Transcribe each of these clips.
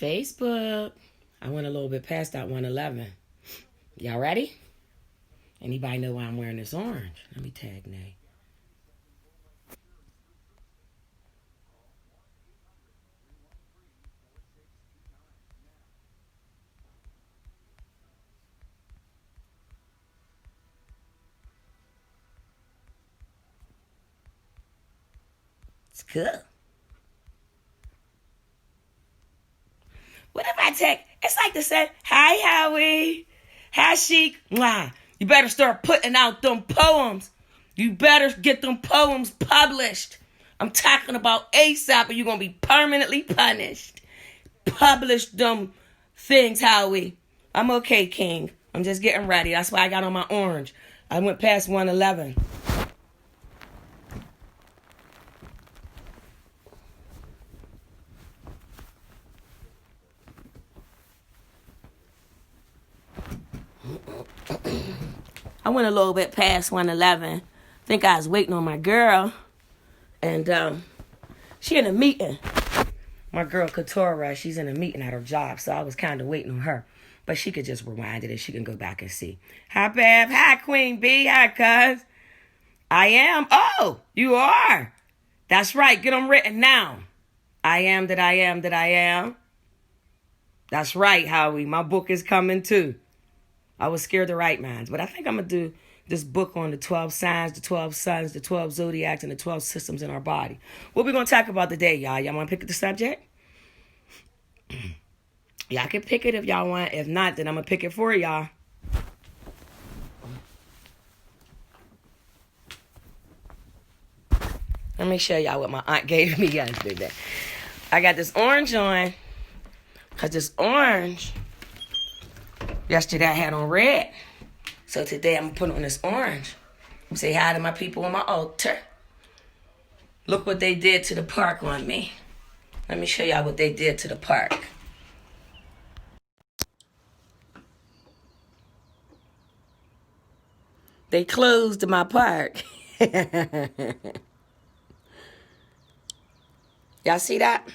Facebook. I went a little bit past that 111. Y'all ready? Anybody know why I'm wearing this orange? Let me tag Nay. It's cool. What if I take, it's like to say, hi, Howie. Hi, Chic. Mwah. You better start putting out them poems. You better get them poems published. I'm talking about ASAP or you're going to be permanently punished. Publish them things, Howie. I'm okay, King. I'm just getting ready. That's why I got on my orange. I went past 111. I went a little bit past 111. Think I was waiting on my girl. And she in a meeting. My girl Katora, she's in a meeting at her job. So I was kind of waiting on her. But she could just rewind it and she can go back and see. Hi, Bev. Hi, Queen B. Hi, cuz. I am. Oh, you are. That's right. Get them written now. I am that I am that I am. That's right, Howie. My book is coming too. I was scared to write mine, but I think I'm going to do this book on the 12 signs, the 12 suns, the 12 zodiacs, and the 12 systems in our body. What we going to talk about today, y'all? Y'all want to pick the subject? Y'all can pick it if y'all want. If not, then I'm going to pick it for y'all. Let me show y'all what my aunt gave me yesterday. I got this orange on, because this orange, yesterday I had on red. So today I'm going to put on this orange. Say hi to my people on my altar. Look what they did to the park on me. Let me show y'all what they did to the park. They closed my park. Y'all see that?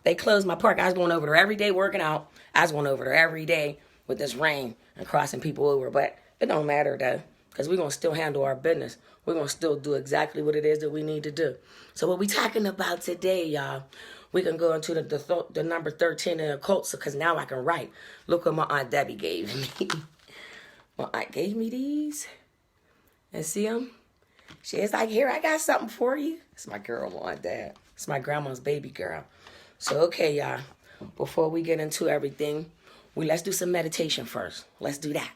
They closed my park. I was going over there every day working out. I was going over there every day with this rain and crossing people over. But it don't matter, though, because we're going to still handle our business. We're going to still do exactly what it is that we need to do. So what we talking about today, y'all, we can go into the number 13 in occult, because now I can write. Look what my Aunt Debbie gave me. My aunt gave me these. And see them? She's like, here, I got something for you. It's my girl, my dad. It's my grandma's baby girl. So, okay, y'all, before we get into everything, let's do some meditation first. Let's do that.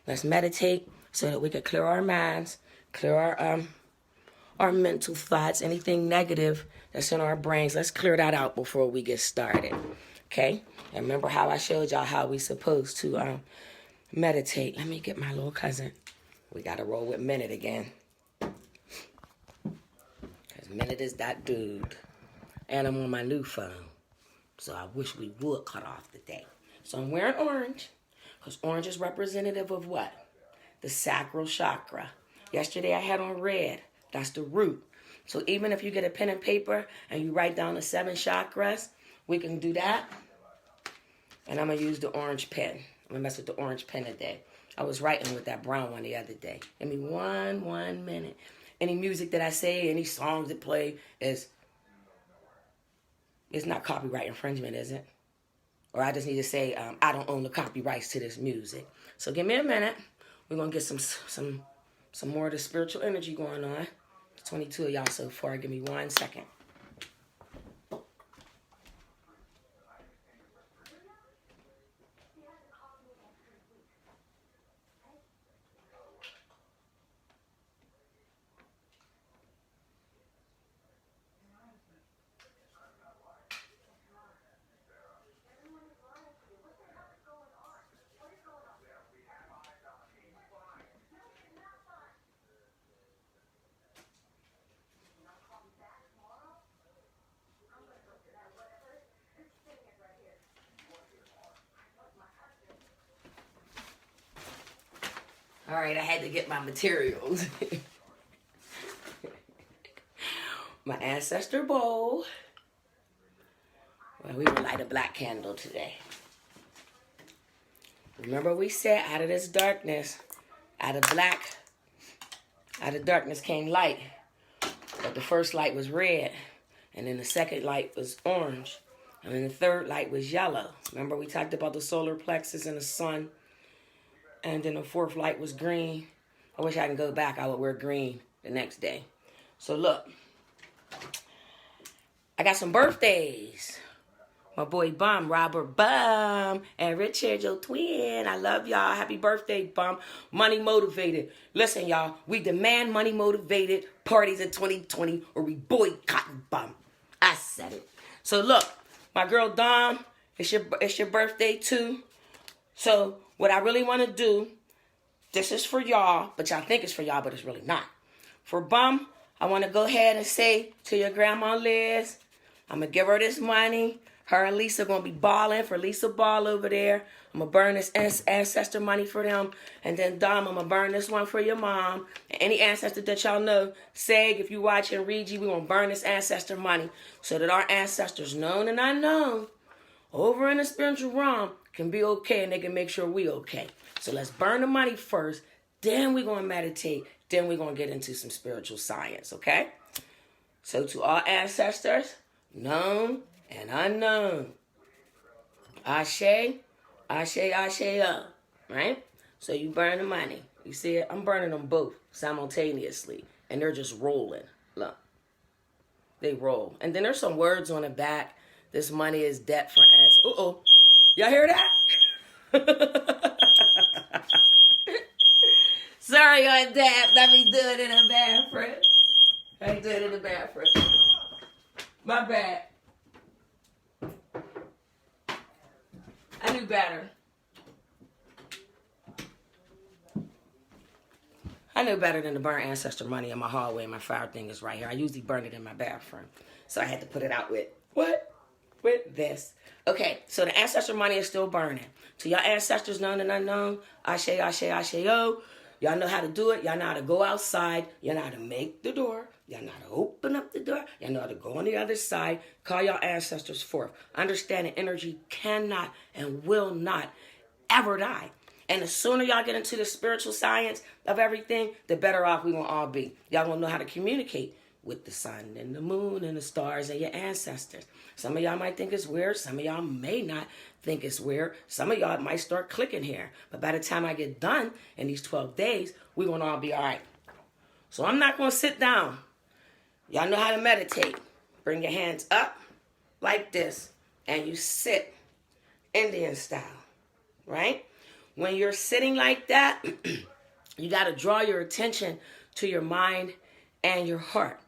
Let's meditate so that we can clear our minds, clear our mental thoughts, anything negative that's in our brains. Let's clear that out before we get started, okay? And remember how I showed y'all how we supposed to meditate. Let me get my little cousin. We got to roll with Minute again. Because Minute is that dude. And I'm on my new phone. So I wish we would cut off the day. So I'm wearing orange. Because orange is representative of what? The sacral chakra. Yesterday I had on red. That's the root. So even if you get a pen and paper and you write down the 7 chakras, we can do that. And I'm going to use the orange pen. I'm going to mess with the orange pen today. I was writing with that brown one the other day. Give me one minute. Any music that I say, any songs that play it's not copyright infringement, is it? Or I just need to say, I don't own the copyrights to this music. So give me a minute. We're going to get some more of the spiritual energy going on. 22 of y'all so far. Give me 1 second. All right, I had to get my materials. My ancestor bowl. Well, we will light a black candle today. Remember we said out of this darkness, out of darkness came light. But the first light was red. And then the second light was orange. And then the third light was yellow. Remember we talked about the solar plexus and the sun. And then the fourth light was green. I wish I could go back. I would wear green the next day. So look. I got some birthdays. My boy Bum, Robert Bum, and Richard, your twin. I love y'all. Happy birthday, Bum. Money motivated. Listen, y'all. We demand money motivated parties in 2020 or we boycott Bum. I said it. So look, my girl Dom, it's your birthday too. So what I really want to do, this is for y'all, but y'all think it's for y'all, but it's really not. For Bum, I want to go ahead and say to your grandma Liz, I'm going to give her this money. Her and Lisa going to be balling for Lisa Ball over there. I'm going to burn this ancestor money for them. And then, Dom, I'm going to burn this one for your mom. And any ancestor that y'all know, Seg, if you watching Reggie, we're going to burn this ancestor money so that our ancestors, known and unknown, over in the spiritual realm, can be okay and they can make sure we okay. So let's burn the money first. Then we're going to meditate. Then we're going to get into some spiritual science, okay? So to all ancestors, known and unknown. Ashe, ashe, ashe, right? So you burn the money. You see it? I'm burning them both simultaneously. And they're just rolling. Look. They roll. And then there's some words on the back. This money is debt for ass. Uh-oh. Y'all hear that? Sorry on that. Let me do it in the bathroom. I do it in the bathroom. My bad. I knew better. I knew better than to burn ancestor money in my hallway. My fire thing is right here. I usually burn it in my bathroom. So I had to put it out with, what? With this. Okay, so the ancestor money is still burning. To y'all ancestors known and unknown, ashe, ashe, ashe, yo. Y'all know how to do it. Y'all know how to go outside. Y'all know how to make the door. Y'all know how to open up the door. Y'all know how to go on the other side. Call y'all ancestors forth. Understand that energy cannot and will not ever die. And the sooner y'all get into the spiritual science of everything, the better off we gonna all be. Y'all gonna know how to communicate with the sun and the moon and the stars and your ancestors. Some of y'all might think it's weird. Some of y'all may not think it's weird. Some of y'all might start clicking here. But by the time I get done in these 12 days, we're gonna all be all right. So I'm not gonna sit down. Y'all know how to meditate. Bring your hands up like this. And you sit Indian style, right? When you're sitting like that, you got to draw your attention to your mind and your heart.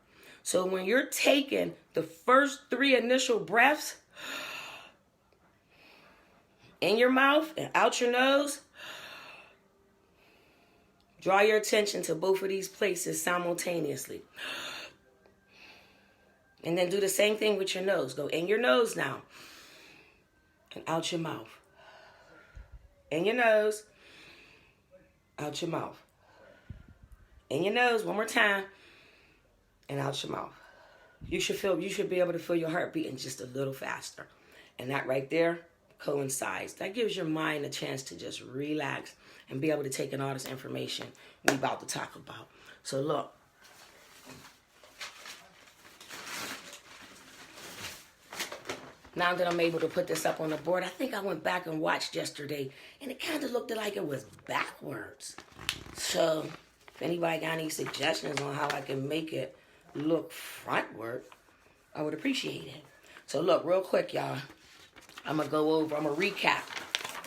So when you're taking the first 3 initial breaths in your mouth and out your nose, draw your attention to both of these places simultaneously. And then do the same thing with your nose. Go in your nose now and out your mouth. In your nose, out your mouth. In your nose, one more time, and out your mouth. You should be able to feel your heart beating just a little faster. And that right there coincides. That gives your mind a chance to just relax and be able to take in all this information we're about to talk about. So look. Now that I'm able to put this up on the board, I think I went back and watched yesterday, and it kind of looked like it was backwards. So if anybody got any suggestions on how I can make it look frontward, I would appreciate it. So look, real quick, y'all. I'm going to recap.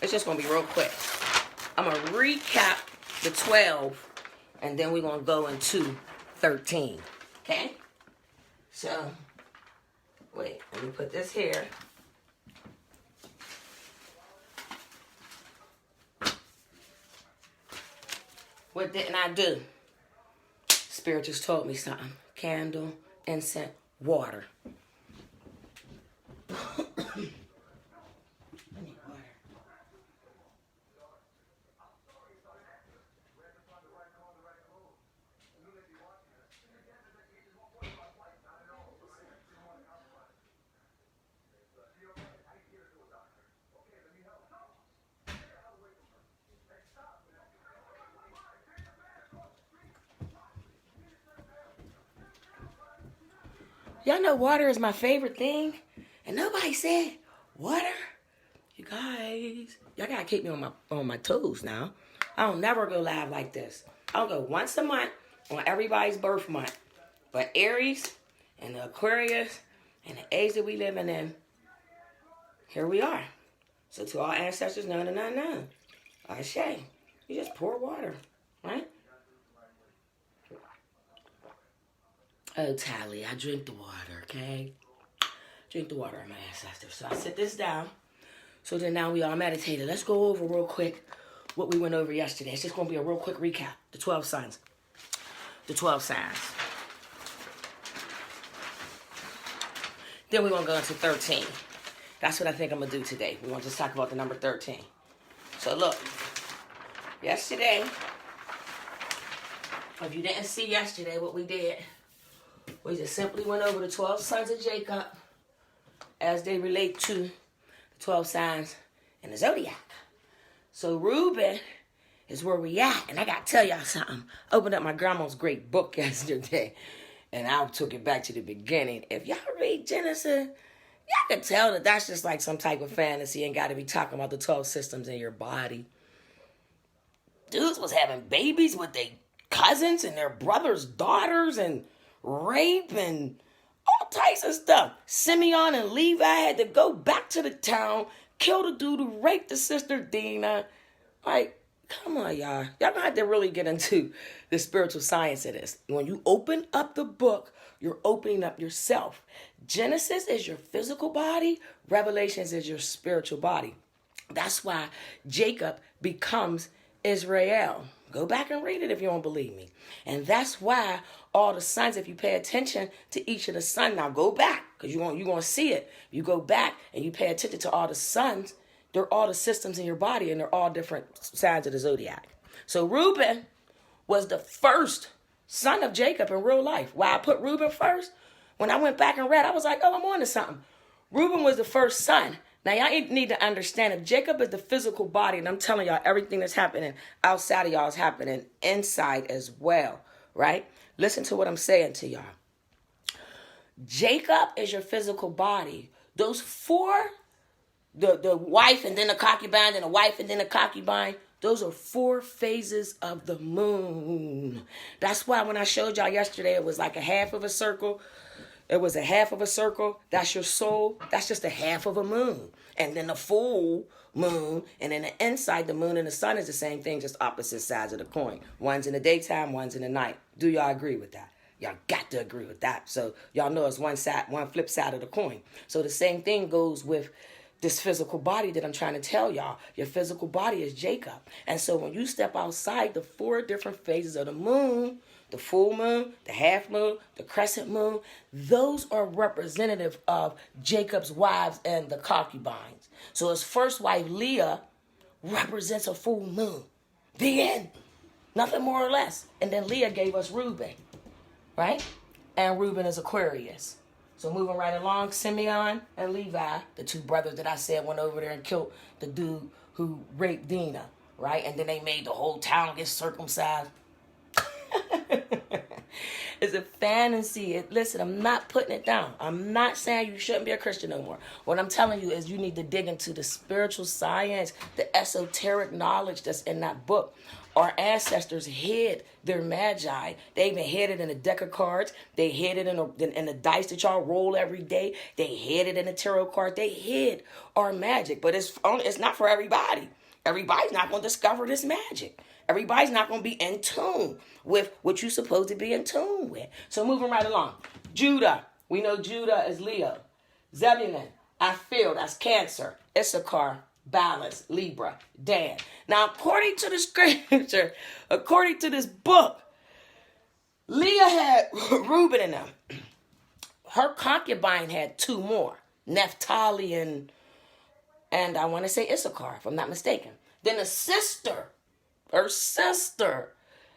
It's just going to be real quick. I'm going to recap the 12, and then we're going to go into 13. Okay? So, wait, let me put this here. What didn't I do? Spirit just told me something. Candle, incense, water. Y'all know water is my favorite thing. And nobody said water. You guys, y'all gotta keep me on my toes now. I don't never go live like this. I'll go once a month on everybody's birth month. But Aries and the Aquarius and the age that we living in, here we are. So to our ancestors, no. I say, you just pour water, right? Oh, Tally, I drink the water, okay? Drink the water of my ancestors. So I sit this down. So then now we all meditated. Let's go over real quick what we went over yesterday. It's just going to be a real quick recap. The 12 signs. The 12 signs. Then we're going to go into 13. That's what I think I'm going to do today. We're going to just talk about the number 13. So look. Yesterday, if you didn't see yesterday what we did, we just simply went over the 12 sons of Jacob as they relate to the 12 signs in the Zodiac. So Reuben is where we at. And I got to tell y'all something. Opened up my grandma's great book yesterday. And I took it back to the beginning. If y'all read Genesis, y'all can tell that that's just like some type of fantasy and got to be talking about the 12 systems in your body. Dudes was having babies with their cousins and their brothers' daughters and rape and all types of stuff. Simeon and Levi had to go back to the town, kill the dude who raped the sister Dina. Like, come on, y'all. Y'all gonna have to really get into the spiritual science of this. When you open up the book, you're opening up yourself. Genesis is your physical body. Revelations is your spiritual body. That's why Jacob becomes Israel. Go back and read it if you don't believe me. And that's why all the sons, if you pay attention to each of the sons, now go back, because you're going to see it. You go back and you pay attention to all the sons, they're all the systems in your body, and they're all different signs of the Zodiac. So Reuben was the first son of Jacob in real life. Why I put Reuben first? When I went back and read, I was like, oh, I'm on to something. Reuben was the first son. Now, y'all need to understand, if Jacob is the physical body, and I'm telling y'all, everything that's happening outside of y'all is happening inside as well, right? Listen to what I'm saying to y'all. Jacob is your physical body. Those four, the wife and then the concubine, and the wife and then the concubine, those are 4 phases of the moon. That's why when I showed y'all yesterday, it was like a half of a circle. It was a half of a circle. That's your soul. That's just a half of a moon. And then the full moon. And then the inside, the moon and the sun is the same thing, just opposite sides of the coin. One's in the daytime, one's in the night. Do y'all agree with that? Y'all got to agree with that. So y'all know it's one flip side of the coin. So the same thing goes with this physical body that I'm trying to tell y'all. Your physical body is Jacob. And so when you step outside the 4 different phases of the moon, the full moon, the half moon, the crescent moon, those are representative of Jacob's wives and the concubines. So his first wife, Leah, represents a full moon. The end. Nothing more or less. And then Leah gave us Reuben, right? And Reuben is Aquarius. So moving right along, Simeon and Levi, the 2 brothers that I said went over there and killed the dude who raped Dina, right? And then they made the whole town get circumcised. It's a fantasy. Listen, I'm not putting it down. I'm not saying you shouldn't be a Christian no more. What I'm telling you is you need to dig into the spiritual science, the esoteric knowledge that's in that book. Our ancestors hid their magi. They even hid it in a deck of cards. They hid it in the dice that y'all roll every day. They hid it in the tarot card. They hid our magic. But it's not for everybody. Everybody's not going to discover this magic. Everybody's not going to be in tune with what you're supposed to be in tune with. So moving right along. Judah. We know Judah is Leo. Zebulun. I feel that's Cancer. Issachar. Balance. Libra. Dan. Now, according to the scripture, according to this book, Leah had Reuben in them. Her concubine had 2 more. Naphtali and I want to say Issachar, if I'm not mistaken. Then her sister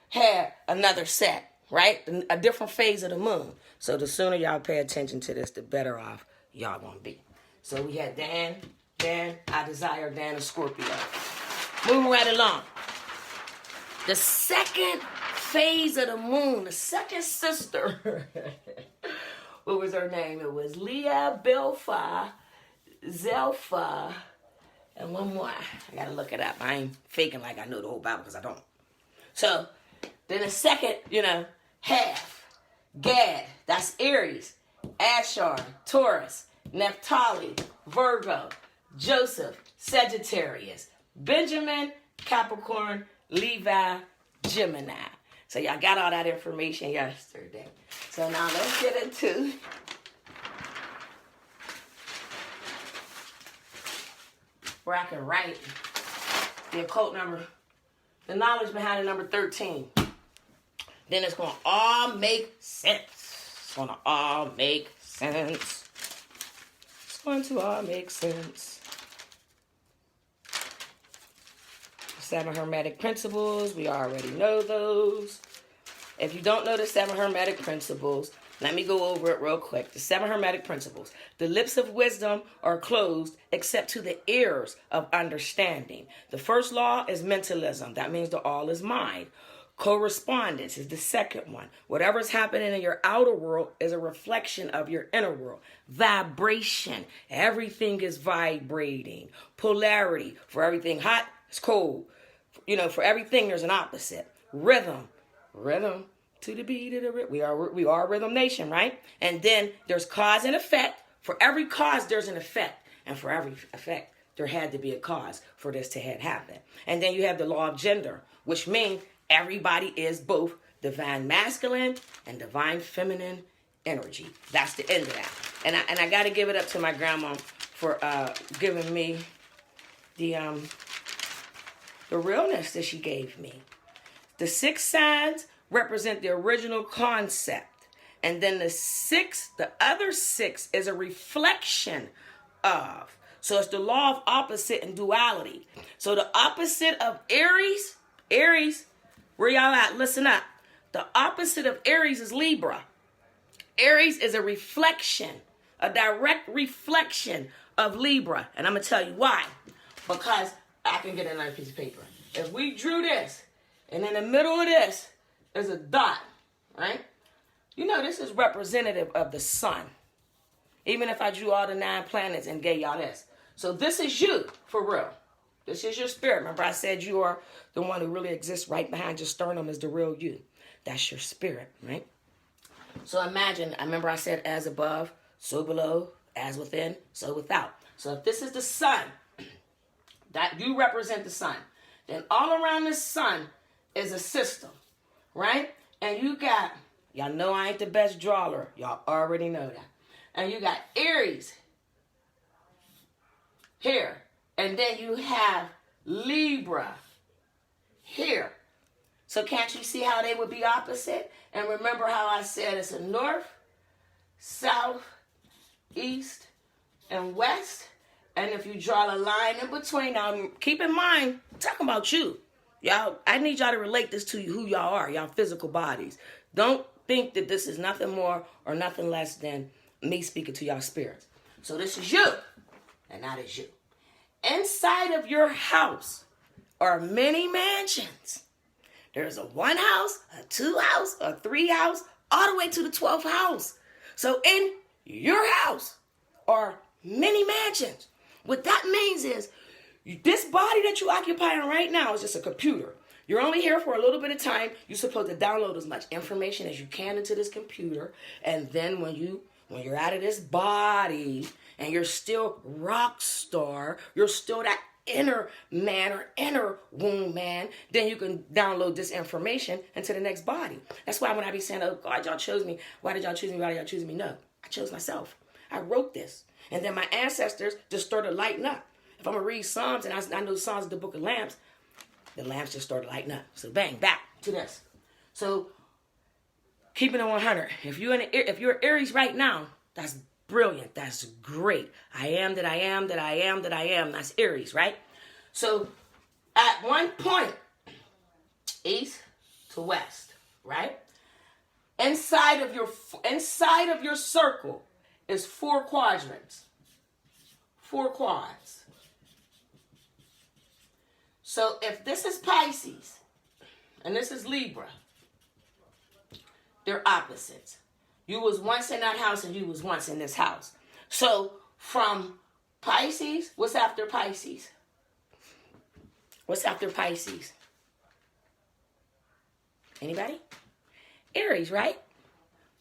had another set, right? A different phase of the moon. So the sooner y'all pay attention to this, the better off y'all gonna be. So we had Dan, I desire Dan and Scorpio. Moving right along. The second phase of the moon, the second sister, what was her name? It was Leah, Bilpha, Zelpha, and one more. I gotta look it up. I ain't faking like I know the whole Bible because I don't. So then the second, half, Gad, that's Aries, Asher, Taurus, Naphtali, Virgo, Joseph, Sagittarius, Benjamin, Capricorn, Levi, Gemini. So y'all got all that information yesterday. So now let's get into where I can write the occult number, the knowledge behind the number 13. Then it's going to all make sense. It's going to all make sense. It's going to all make sense. 7 Hermetic Principles, we already know those. If you don't know the 7 Hermetic Principles, let me go over it real quick. The 7 Hermetic Principles. The lips of wisdom are closed except to the ears of understanding. The first law is mentalism. That means the all is mind. Correspondence is the second one. Whatever's happening in your outer world is a reflection of your inner world. Vibration. Everything is vibrating. Polarity. For everything hot, it's cold. For everything, there's an opposite. Rhythm. Rhythm to the beat of the rhythm. We are a rhythm nation, right? And then there's cause and effect. For every cause, there's an effect. And for every effect, there had to be a cause for this to happen. And then you have the law of gender, which means everybody is both divine masculine and divine feminine energy. That's the end of that. And I got to give it up to my grandma for giving me the realness that she gave me. The 6 signs represent the original concept. And then the other 6 is a reflection of. So it's the law of opposite and duality. So the opposite of Aries, where y'all at? Listen up. The opposite of Aries is Libra. Aries is a reflection, a direct reflection of Libra. And I'm going to tell you why. Because I can get another piece of paper. If we drew this, and in the middle of this is a dot, right? This is representative of the sun. Even if I drew all the 9 planets and gave y'all this. So this is you, for real. This is your spirit. Remember I said you are the one who really exists right behind your sternum is the real you. That's your spirit, right? So imagine, I remember I said as above, so below, as within, so without. So if this is the sun, that you represent the sun. Then all around the sun is a system, right? And you got, y'all know I ain't the best drawer. Y'all already know that. And you got Aries here. And then you have Libra here. So can't you see how they would be opposite? And remember how I said it's a north, south, east, and west? And if you draw a line in between, now keep in mind, I'm talking about you. Y'all, I need y'all to relate this to you, who y'all are, y'all physical bodies. Don't think that this is nothing more or nothing less than me speaking to y'all spirits. So this is you, and that is you. Inside of your house are many mansions. There's a 1 house, a 2 house, a 3 house, all the way to the 12th house. So in your house are many mansions. What that means is this body that you occupy right now is just a computer. You're only here for a little bit of time. You're supposed to download as much information as you can into this computer. And then when you're out of this body and you're still rock star, you're still that inner man or inner womb man, then you can download this information into the next body. That's why when I be saying, oh God, y'all chose me. Why did y'all choose me? Why did y'all choose me? No, I chose myself. I wrote this. And then my ancestors just started lighting up. If I'm going to read Psalms, and I know Psalms is the book of lamps, the lamps just started lighting up. So bang, back to this. So keeping it 100. If you're Aries right now, that's brilliant. That's great. I am that I am that I am that I am. That's Aries, right? So at one point, east to west, right? Inside of your circle is 4 quadrants. 4 quads. So if this is Pisces and this is Libra, they're opposites. You was once in that house and you was once in this house. So from Pisces, what's after Pisces? What's after Pisces? Anybody? Aries, right?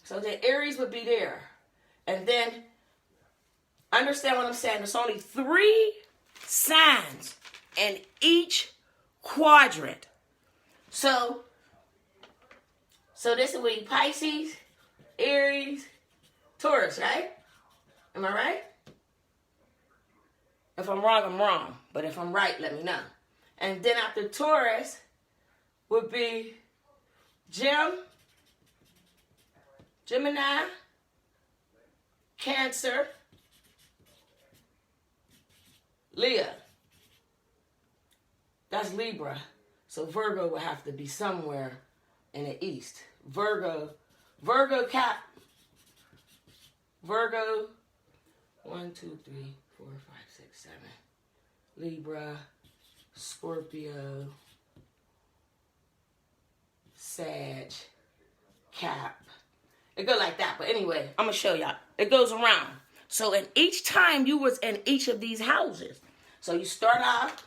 So the Aries would be there. And then, understand what I'm saying. There's only 3 signs in each quadrant. So this would be Pisces, Aries, Taurus, right? Am I right? If I'm wrong, I'm wrong. But if I'm right, let me know. And then after Taurus would be Gemini, Cancer, Leo. That's Libra. So Virgo would have to be somewhere in the east. Virgo, 1, 2, 3, 4, 5, 6, 7. Libra, Scorpio, Sag, Cap. It goes like that. But anyway, I'm going to show y'all. It goes around. So in each time you was in each of these houses. So you start off,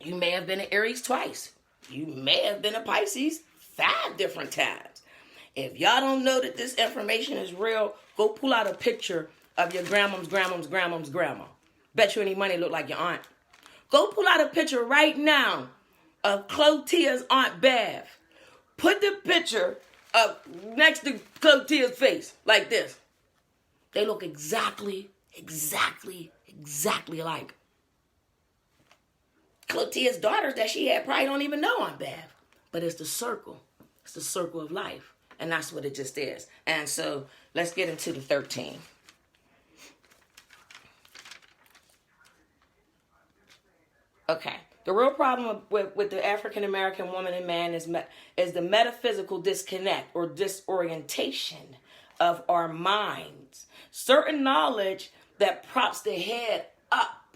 you may have been an Aries twice. You may have been a Pisces 5 different times. If y'all don't know that this information is real, go pull out a picture of your grandma's grandma. Bet you any money look like your aunt. Go pull out a picture right now of Clotia's Aunt Bev. Put the picture up next to Clotia's face like this. They look exactly alike. Clotia's daughters that she had probably don't even know Aunt Bev. But it's the circle. It's the circle of life. And that's what it just is. And so let's get into the 13. Okay. The real problem with the African American woman and man is the metaphysical disconnect or disorientation of our minds. Certain knowledge that props the head up.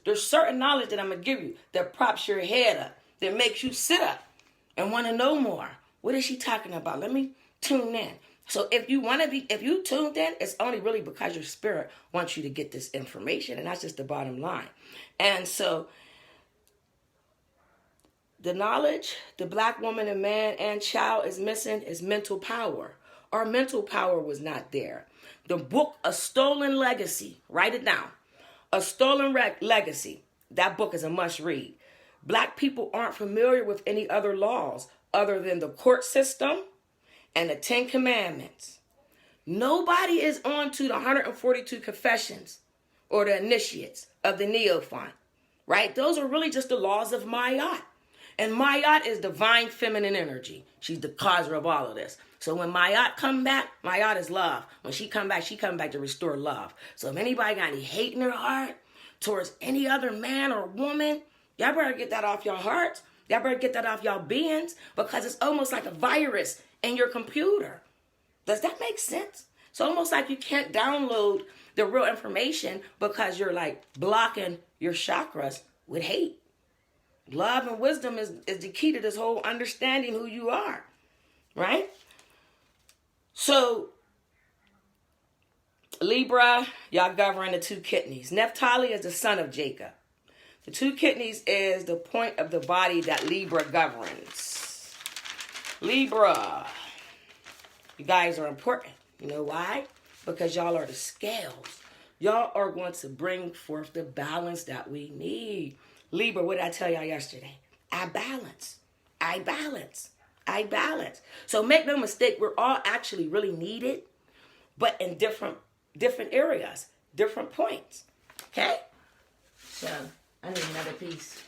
There's certain knowledge that I'm going to give you that props your head up, that makes you sit up and want to know more. What is she talking about? Let me tune in. So if you tuned in, it's only really because your spirit wants you to get this information. And that's just the bottom line. And so the knowledge the black woman and man and child is missing is mental power. Our mental power was not there. The book, A Stolen Legacy, write it down. A Stolen Legacy. That book is a must read. Black people aren't familiar with any other laws other than the court system and the 10 Commandments. Nobody is on to the 142 confessions or the initiates of the Neophant, right? Those are really just the laws of Ma'at. And Ma'at is divine feminine energy. She's the causer of all of this. So when Ma'at come back, Ma'at is love. When she come back to restore love. So if anybody got any hate in their heart towards any other man or woman, y'all better get that off your hearts. Y'all better get that off y'all beings, because it's almost like a virus in your computer. Does that make sense? It's almost like you can't download the real information because you're like blocking your chakras with hate. Love and wisdom is the key to this whole understanding who you are, right? So, Libra, y'all govern the 2 kidneys. Naphtali is the son of Jacob. The 2 kidneys is the point of the body that Libra governs. Libra, you guys are important. You know why? Because y'all are the scales. Y'all are going to bring forth the balance that we need. Libra, what did I tell y'all yesterday? I balance. So make no mistake, we're all actually really needed, but in different areas, different points. Okay? So I need another piece.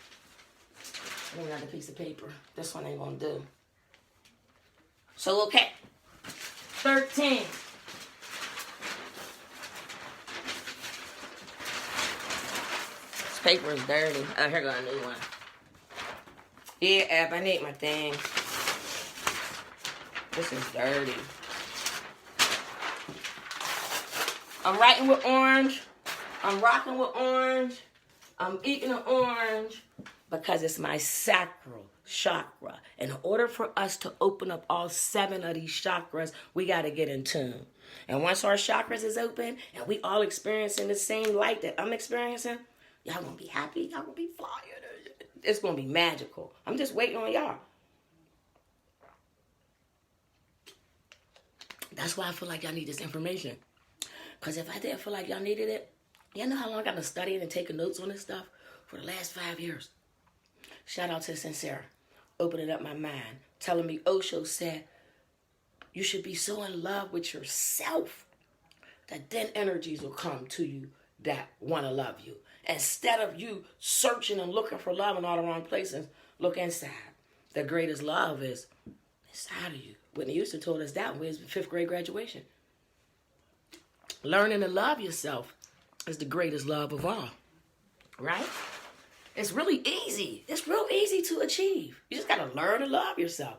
I need another piece of paper. This one ain't gonna do. So okay. 13. This paper is dirty. Oh, here goes a new one. Yeah, app, I need my thing. This is dirty. I'm writing with orange. I'm rocking with orange. I'm eating an orange because it's my sacral chakra. In order for us to open up all 7 of these chakras, we got to get in tune. And once our chakras is open and we all experiencing the same light that I'm experiencing, y'all gonna be happy. Y'all gonna be flying. It's gonna be magical. I'm just waiting on y'all. That's why I feel like y'all need this information. Because if I didn't feel like y'all needed it, y'all know how long I've been studying and taking notes on this stuff? For the last 5 years. Shout out to Sincere. Opening up my mind. Telling me Osho said, you should be so in love with yourself that then energies will come to you that want to love you. Instead of you searching and looking for love in all the wrong places, look inside. The greatest love is inside of you. Whitney Houston told us that when we was in 5th grade graduation. Learning to love yourself is the greatest love of all. Right? It's really easy. It's real easy to achieve. You just got to learn to love yourself.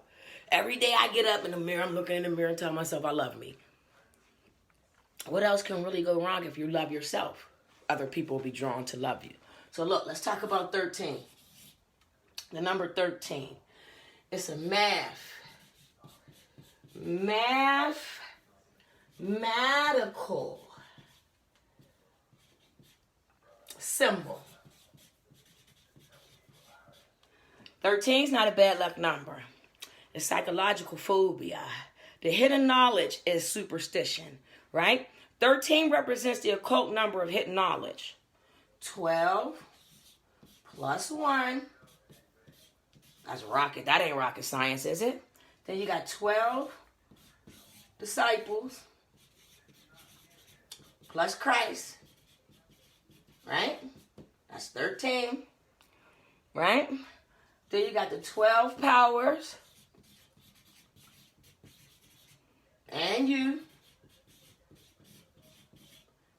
Every day I get up in the mirror, I'm looking in the mirror and telling myself I love me. What else can really go wrong if you love yourself? Other people will be drawn to love you. So look, let's talk about 13. The number 13. It's a mathematical symbol. 13 is not a bad luck number. It's psychological phobia. The hidden knowledge is superstition, right? 13 represents the occult number of hidden knowledge. 12 plus 1. That's rocket. That ain't rocket science, is it? Then you got 12 disciples plus Christ, right? That's 13, right? Then you got the 12 powers and you.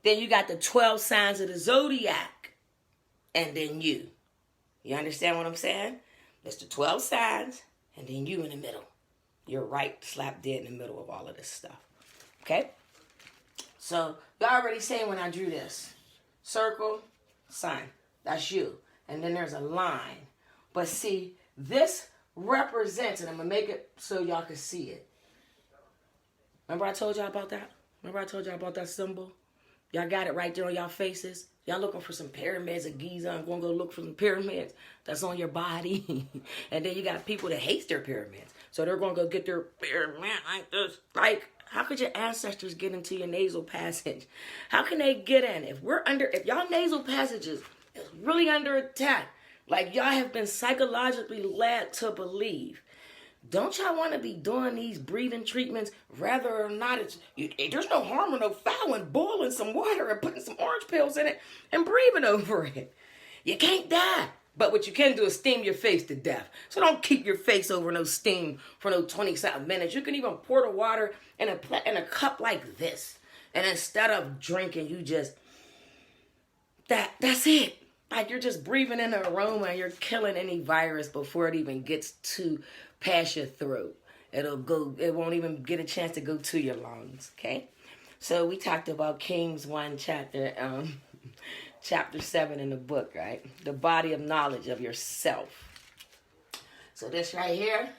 Then you got the 12 signs of the Zodiac and then you. You understand what I'm saying? It's the 12 signs and then you in the middle. You're right slap dead in the middle of all of this stuff. Okay? So, y'all already saying when I drew this. Circle, sun. That's you. And then there's a line. But see, this represents, and I'm going to make it so y'all can see it. Remember I told y'all about that? Remember I told y'all about that symbol? Y'all got it right there on y'all faces. Y'all looking for some pyramids of Giza and going to go look for some pyramids that's on your body. And then you got people that hate their pyramids. So they're going to go get their pyramid like this. Like, how could your ancestors get into your nasal passage? How can they get in? If y'all nasal passages is really under attack, like y'all have been psychologically led to believe, don't y'all want to be doing these breathing treatments whether or not there's no harm or no foul in boiling some water and putting some orange pills in it and breathing over it? You can't die. But what you can do is steam your face to death. So don't keep your face over no steam for no 20-something minutes. You can even pour the water in a cup like this. And instead of drinking, you just, that's it. Like you're just breathing in the aroma and you're killing any virus before it even gets to past your throat. It won't even get a chance to go to your lungs, okay? So we talked about Kings 1 chapter 7 in the book, right? The body of knowledge of yourself. So this right here,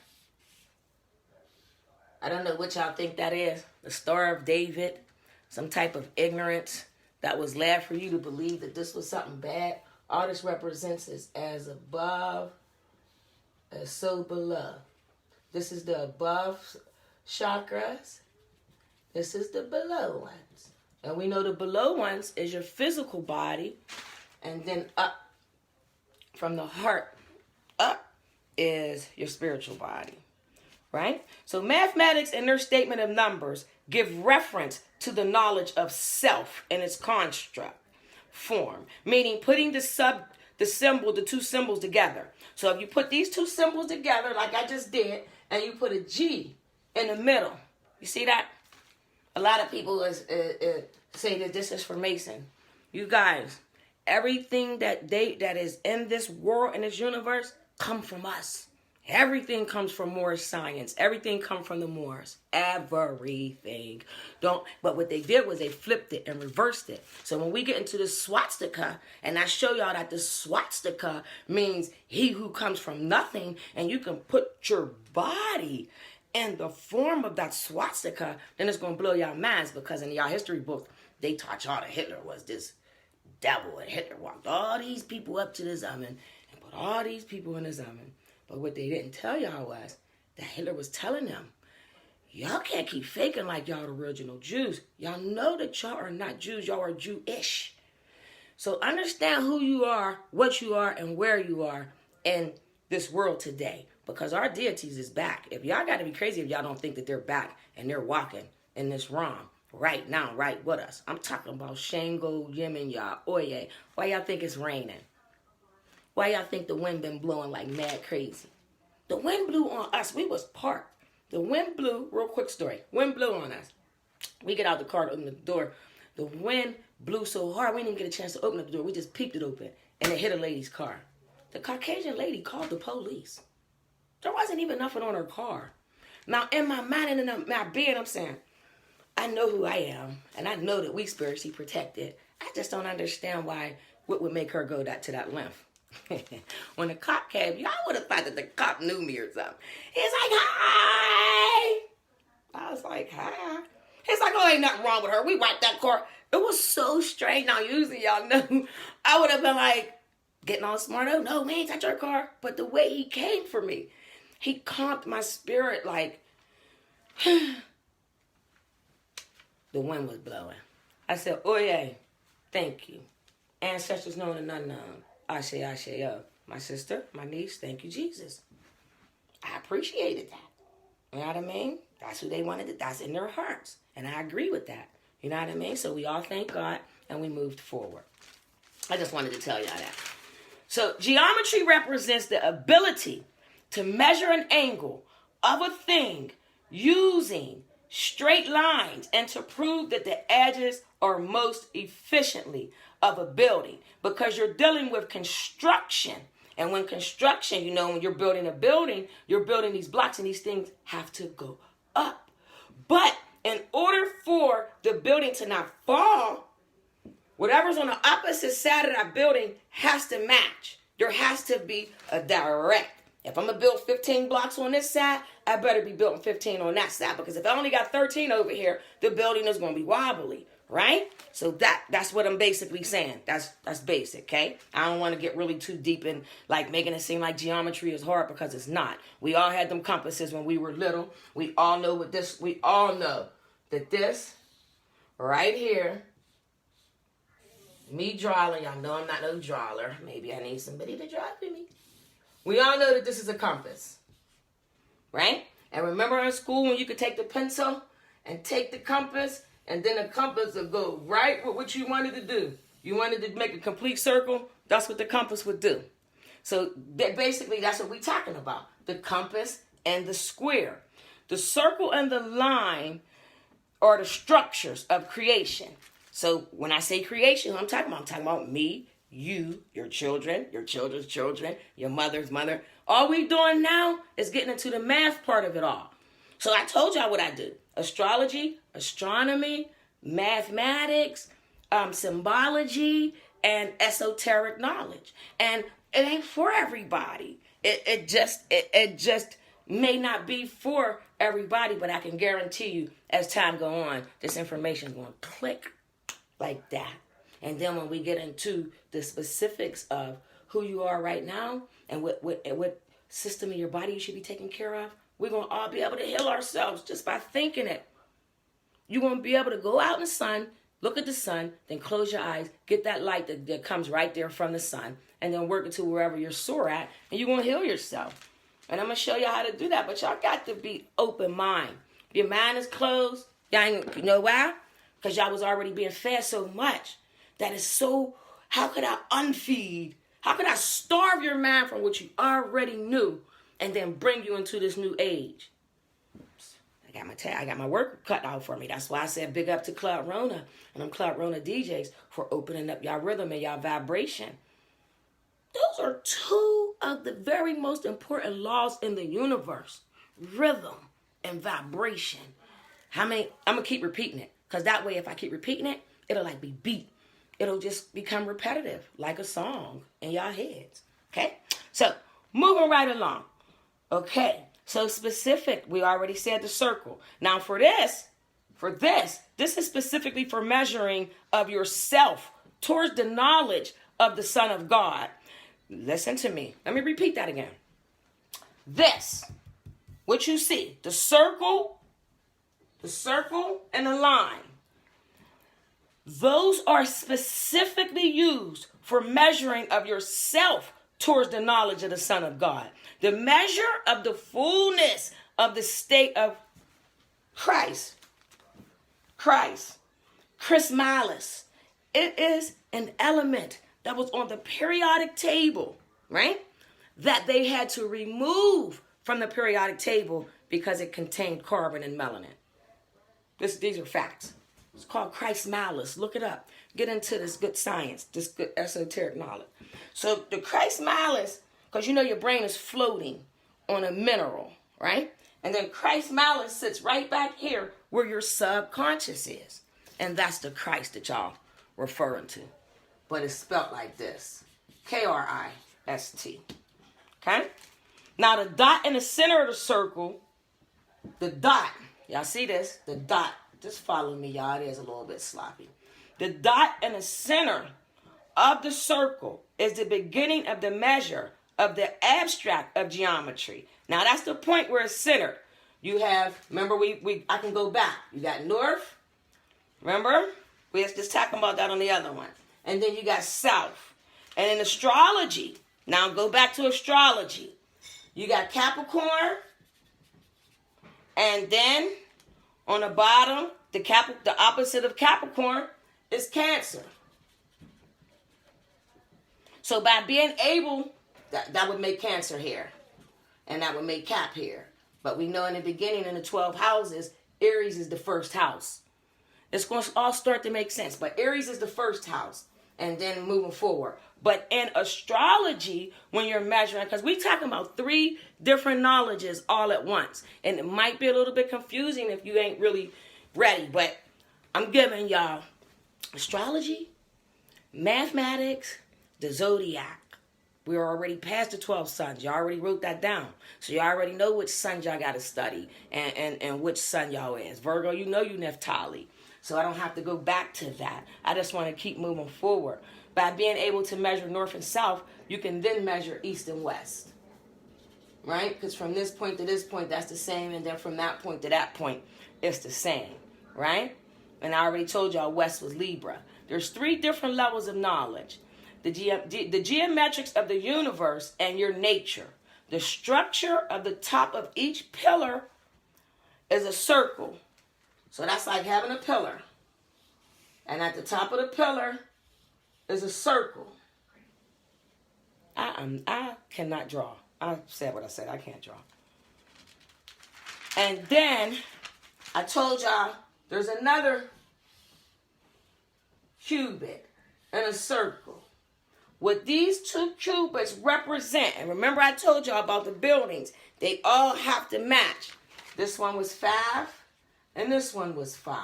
I don't know what y'all think that is. The Star of David, some type of ignorance that was led for you to believe that this was something bad. All this represents is as above, as so below. This is the above chakras. This is the below ones. And we know the below ones is your physical body. And then up from the heart up is your spiritual body. Right? So mathematics and their statement of numbers give reference to the knowledge of self and its construct form. Meaning putting the two symbols together. So if you put these two symbols together like I just did, and you put a G in the middle. You see that? A lot of people say that this is for Mason. You guys, everything that is in this world, in this universe, come from us. Everything comes from Moorish science. Everything comes from the Moors. Everything. But what they did was they flipped it and reversed it. So when we get into the swastika, and I show y'all that the swastika means he who comes from nothing, and you can put your body in the form of that swastika, then it's going to blow y'all minds, because in y'all history book, they taught y'all that Hitler was this devil, and Hitler walked all these people up to the oven and put all these people in the oven. But what they didn't tell y'all was that Hitler was telling them, y'all can't keep faking like y'all the original Jews. Y'all know that y'all are not Jews. Y'all are Jewish. So understand who you are, what you are, and where you are in this world today. Because our deities is back. If y'all got to be crazy if y'all don't think that they're back and they're walking in this realm right now, right with us. I'm talking about Shango, Yemen, y'all, Oye. Why y'all think it's raining? Why y'all think the wind been blowing like mad crazy? The wind blew on us. We was parked. The wind blew, real quick story. Wind blew on us. We get out the car to open the door. The wind blew so hard, we didn't even get a chance to open up the door. We just peeped it open, and it hit a lady's car. The Caucasian lady called the police. There wasn't even nothing on her car. Now, in my mind and in my being, I'm saying, I know who I am, and I know that we spiritually protected. I just don't understand why, what would make her go to that length. When the cop came, y'all would have thought that the cop knew me or something. He's like, hi. I was like, hi. He's like, oh, ain't nothing wrong with her. We wiped that car. It was so strange. Now, usually, y'all know, I would have been like, getting all smart. Oh, no, we ain't touch our car. But the way he came for me, he calmed my spirit like, the wind was blowing. I said, oh, yeah, thank you. Ancestors known and unknown. Ashe, my sister, my niece, thank you, Jesus. I appreciated that. You know what I mean? That's who they wanted. That's in their hearts. And I agree with that. You know what I mean? So we all thank God and we moved forward. I just wanted to tell y'all that. So geometry represents the ability to measure an angle of a thing using straight lines and to prove that the edges are most efficiently of a building, because you're dealing with construction. And when construction, you know, when you're building a building, you're building these blocks and these things have to go up. But in order for the building to not fall, whatever's on the opposite side of that building has to match. There has to be a direct. If I'm going to build 15 blocks on this side, I better be building 15 on that side. Because if I only got 13 over here, the building is going to be wobbly, right? So that's what I'm basically saying. That's basic, okay? I don't want to get really too deep in, like, making it seem like geometry is hard, because it's not. We all had them compasses when we were little. We all know what this, we all know that this right here, me drawing, y'all know I'm not no drawer. Maybe I need somebody to draw for me. We all know that this is a compass, right? And remember in school when you could take the pencil and take the compass, and then the compass would go right with what you wanted to do. You wanted to make a complete circle, that's what the compass would do. So basically that's what we're talking about, the compass and the square. The circle and the line are the structures of creation. So when I say creation, I'm talking about me, you, your children, your children's children, your mother's mother. All we doing now is getting into the math part of it all. So I told y'all what I do. Astrology, astronomy, mathematics, symbology, and esoteric knowledge. And it ain't for everybody. It just may not be for everybody, but I can guarantee you as time go on, this information is going to click like that. And then when we get into the specifics of who you are right now and what system in your body you should be taking care of, we're going to all be able to heal ourselves just by thinking it. You're going to be able to go out in the sun, look at the sun, then close your eyes, get that light that comes right there from the sun, and then work it to wherever you're sore at, and you're going to heal yourself. And I'm going to show you how to do that, but y'all got to be open mind. If your mind is closed, y'all ain't, you know why? Because y'all was already being fed so much. That is so, how could I unfeed? How could I starve your mind from what you already knew and then bring you into this new age? I got my work cut out for me. That's why I said big up to Club Rona and them Club Rona DJs for opening up y'all rhythm and y'all vibration. Those are two of the very most important laws in the universe. Rhythm and vibration. How many? I'm going to keep repeating it. Because that way, if I keep repeating it, it'll like be beat. It'll just become repetitive, like a song in y'all heads. Okay? So, moving right along. Okay. So specific, we already said the circle. Now for this is specifically for measuring of yourself towards the knowledge of the Son of God. Listen to me. Let me repeat that again. This, what you see, the circle and the line, those are specifically used for measuring of yourself towards the knowledge of the Son of God. The measure of the fullness of the state of Christ. Chrismalis. It is an element that was on the periodic table, right? That they had to remove from the periodic table because it contained carbon and melanin. These are facts. It's called Chrismalis. Look it up. Get into this good science, this good esoteric knowledge. So the Chrismalis, because you know your brain is floating on a mineral, right? And then Chrismalis sits right back here where your subconscious is. And that's the Christ that y'all referring to. But it's spelled like this. Krist. Okay? Now the dot in the center of the circle, the dot, y'all see this? The dot. Just follow me, y'all. It is a little bit sloppy. The dot in the center of the circle is the beginning of the measure of the abstract of geometry. Now that's the point where it's centered. You have, remember I can go back. You got north. Remember? We was just talking about that on the other one. And then you got south. And in astrology, now go back to astrology. You got Capricorn. And then on the bottom, the opposite of Capricorn is Cancer. So by being able, that would make Cancer here. And that would make Cap here. But we know in the beginning, in the 12 houses, Aries is the first house. It's going to all start to make sense. But Aries is the first house. And then moving forward. But in astrology, when you're measuring, because we're talking about 3 different knowledges all at once. And it might be a little bit confusing if you ain't really ready. But I'm giving y'all astrology, mathematics, the zodiac. We're already past the 12 suns. Y'all already wrote that down. So you already know which sun y'all got to study and which sun y'all is. Virgo, you know you Naphtali. So I don't have to go back to that. I just want to keep moving forward. By being able to measure north and south, you can then measure east and west. Right? Because from this point to this point, that's the same. And then from that point to that point, it's the same. Right? And I already told y'all west was Libra. There's 3 different levels of knowledge. The geometrics of the universe and your nature. The structure of the top of each pillar is a circle. So that's like having a pillar. And at the top of the pillar is a circle. I cannot draw. I said what I said. I can't draw. And then I told y'all there's another cubit and a circle. What these 2 cubits represent, and remember I told y'all about the buildings, they all have to match. This one was 5, and this one was 5.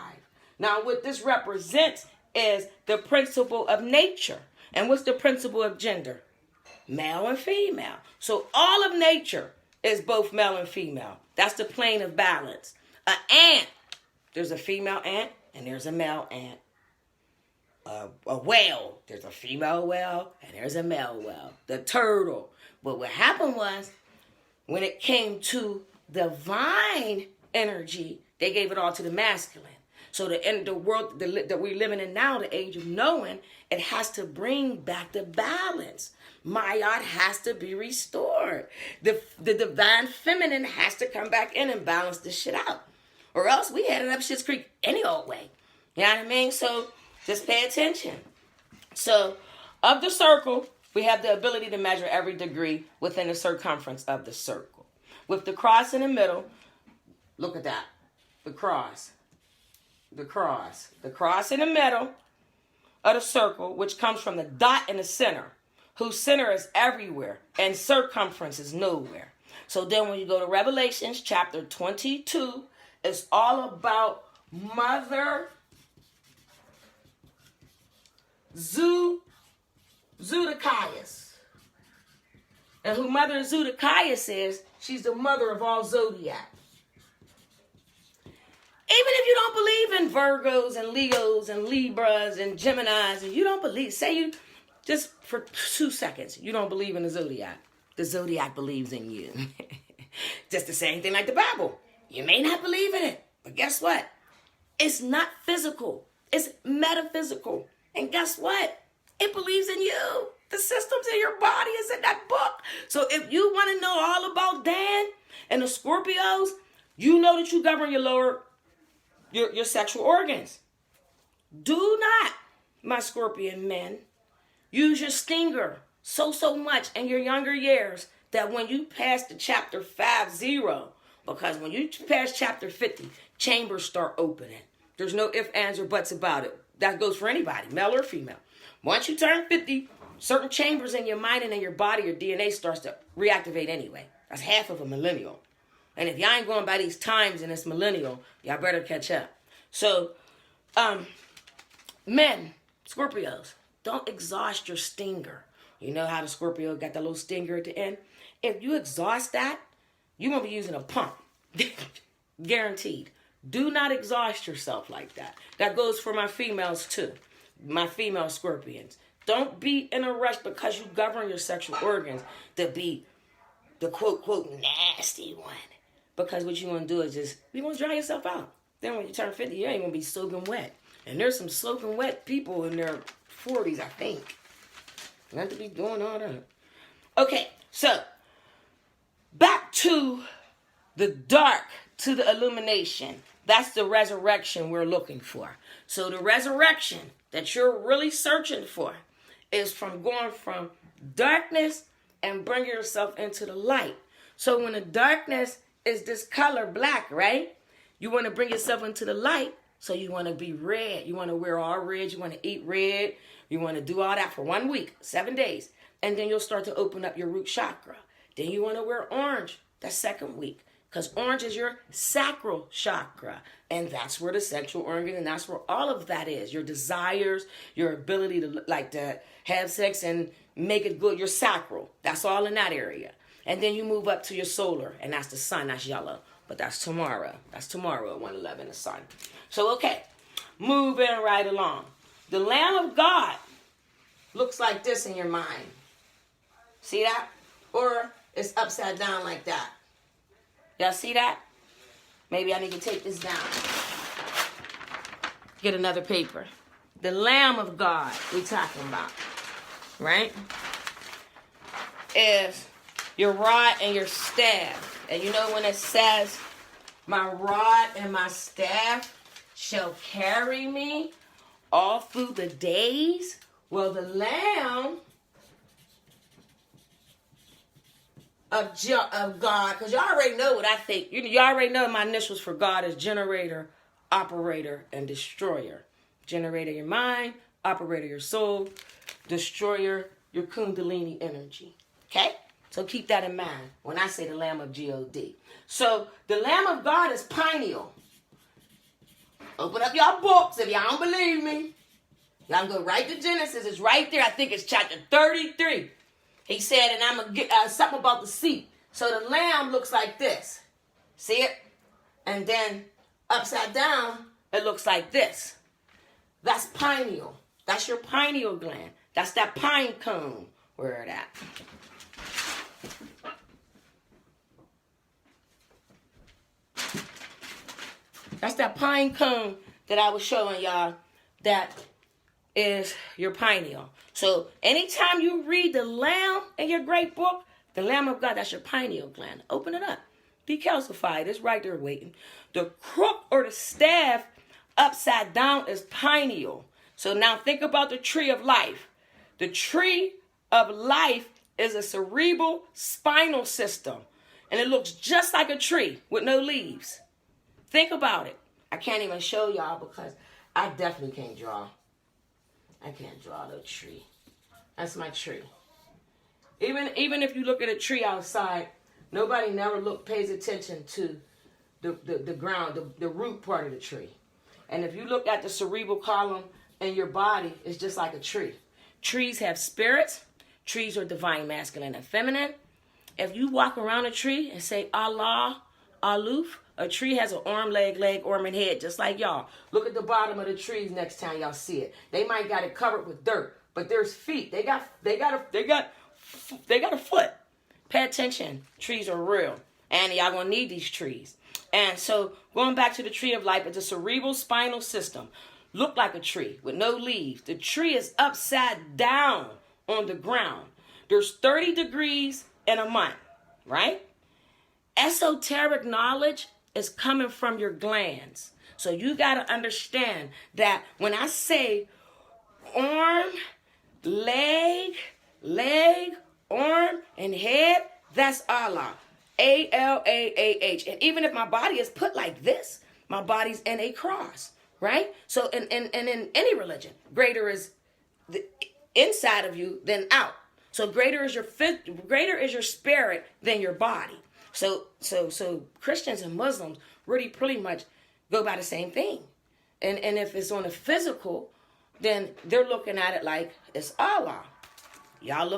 Now what this represents is the principle of nature. And what's the principle of gender? Male and female. So all of nature is both male and female. That's the plane of balance. An ant, there's a female ant, and there's a male ant. A whale, there's a female whale and there's a male whale. The turtle. But what happened was, when it came to divine energy, they gave it all to the masculine. So the world that we're living in now, the age of knowing, it has to bring back the balance. Mayat has to be restored. The divine feminine has to come back in and balance this shit out. Or else we headed up Schitt's Creek any old way. You know what I mean? So just pay attention. So, of the circle, we have the ability to measure every degree within the circumference of the circle. With the cross in the middle, look at that. The cross. The cross. The cross in the middle of the circle, which comes from the dot in the center, whose center is everywhere and circumference is nowhere. So then when you go to Revelations chapter 22, it's all about Mother Zodiac. And who Mother Zodiac is, she's the mother of all zodiac. Even if you don't believe in Virgos and Leos and Libras and Geminis, and you don't believe, say you, just for 2 seconds, you don't believe in the zodiac. The zodiac believes in you. Just the same thing like the Bible. You may not believe in it, but guess what? It's not physical. It's metaphysical. And guess what? It believes in you. The systems in your body is in that book. So if you want to know all about Dan and the Scorpios, you know that you govern your sexual organs. Do not, my Scorpion men, use your stinger so much in your younger years that when you pass the chapter 50, because when you pass chapter 50, chambers start opening. There's no ifs, ands, or buts about it. That goes for anybody, male or female. Once you turn 50, certain chambers in your mind and in your body, your DNA starts to reactivate anyway. That's half of a millennial. And if y'all ain't going by these times in this millennial, y'all better catch up. So, men, Scorpios, don't exhaust your stinger. You know how the Scorpio got that little stinger at the end? If you exhaust that, you're going to be using a pump. Guaranteed. Do not exhaust yourself like that. That goes for my females too. My female Scorpions. Don't be in a rush because you govern your sexual organs to be the quote, nasty one. Because what you want to do is you're going to dry yourself out. Then when you turn 50, you ain't going to be soaking wet. And there's some soaking wet people in their 40s, I think. Not to be doing all that. Okay, so back to the dark, to the illumination. That's the resurrection we're looking for. So the resurrection that you're really searching for is from going from darkness and bringing yourself into the light. So when the darkness is this color black, right? You want to bring yourself into the light. So you want to be red. You want to wear all red. You want to eat red. You want to do all that for 1 week, 7 days. And then you'll start to open up your root chakra. Then you want to wear orange that second week. Because orange is your sacral chakra. And that's where the sexual organ, and that's where all of that is. Your desires, your ability to have sex and make it good. Your sacral. That's all in that area. And then you move up to your solar. And that's the sun. That's yellow. But that's tomorrow. That's tomorrow at 1:11, the sun. So, okay. Moving right along. The Lamb of God looks like this in your mind. See that? Or it's upside down like that. Y'all see that? Maybe I need to take this down. Get another paper. The Lamb of God we talking about, right? Is your rod and your staff. And you know when it says, my rod and my staff shall carry me all through the days? Well, the Lamb of God, because you already know what I think. You already know my initials for God is generator, operator, and destroyer. Generator, your mind. Operator, your soul. Destroyer, your kundalini energy. Okay? So keep that in mind when I say the Lamb of God. So the Lamb of God is pineal. Open up y'all books if y'all don't believe me. Y'all go right to Genesis. It's right there. I think it's chapter 33. He said, and I'm going to get something about the seat. So the lamb looks like this. See it? And then upside down, it looks like this. That's pineal. That's your pineal gland. That's that pine cone. Where it at? That's that pine cone that I was showing y'all. That is your pineal. So anytime you read the Lamb in your great book, the Lamb of God, that's your pineal gland. Open it up. Be calcified. It's right there waiting. The crook or the staff upside down is pineal. So now think about the tree of life. The tree of life is a cerebral spinal system. And it looks just like a tree with no leaves. Think about it. I can't even show y'all because I definitely can't draw. I can't draw the tree. That's my tree. Even if you look at a tree outside, nobody never pays attention to the ground, the root part of the tree. And if you look at the cerebral column in your body, it's just like a tree. Trees have spirits. Trees are divine masculine and feminine. If you walk around a tree and say Allah, Aloof, a tree has an arm, leg, arm, and head, just like y'all. Look at the bottom of the trees next time y'all see it. They might got it covered with dirt, but there's feet. They got a foot. Pay attention. Trees are real, and y'all gonna need these trees. And so, going back to the tree of life, it's a cerebral spinal system. Look like a tree with no leaves. The tree is upside down on the ground. There's 30 degrees in a month, right? Esoteric knowledge is coming from your glands. So you got to understand that when I say arm, leg, arm, and head, that's Allah. ALAAH. And even if my body is put like this, my body's in a cross, right? So in any religion, greater is the inside of you than out. So greater is your spirit than your body. So Christians and Muslims really pretty much go by the same thing. And if it's on the physical, then they're looking at it like it's Allah.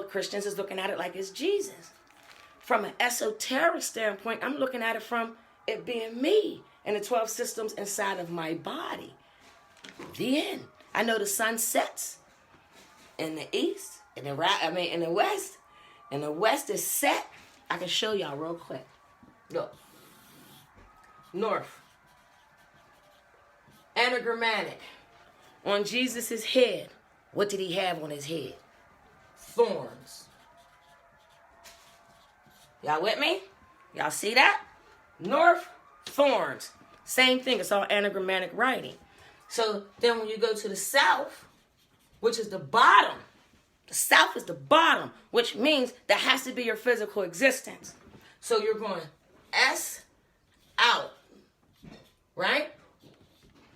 Christians is looking at it like it's Jesus. From an esoteric standpoint, I'm looking at it from it being me and the 12 systems inside of my body. The end. I know the sun sets in the east, in the west. And the west is set. I can show y'all real quick. Look. North. Anagrammatic. On Jesus' head. What did he have on his head? Thorns. Y'all with me? Y'all see that? North, thorns. Same thing. It's all anagrammatic writing. So then when you go to the south, which is the bottom, the south is the bottom, which means that has to be your physical existence. So you're going S out, right?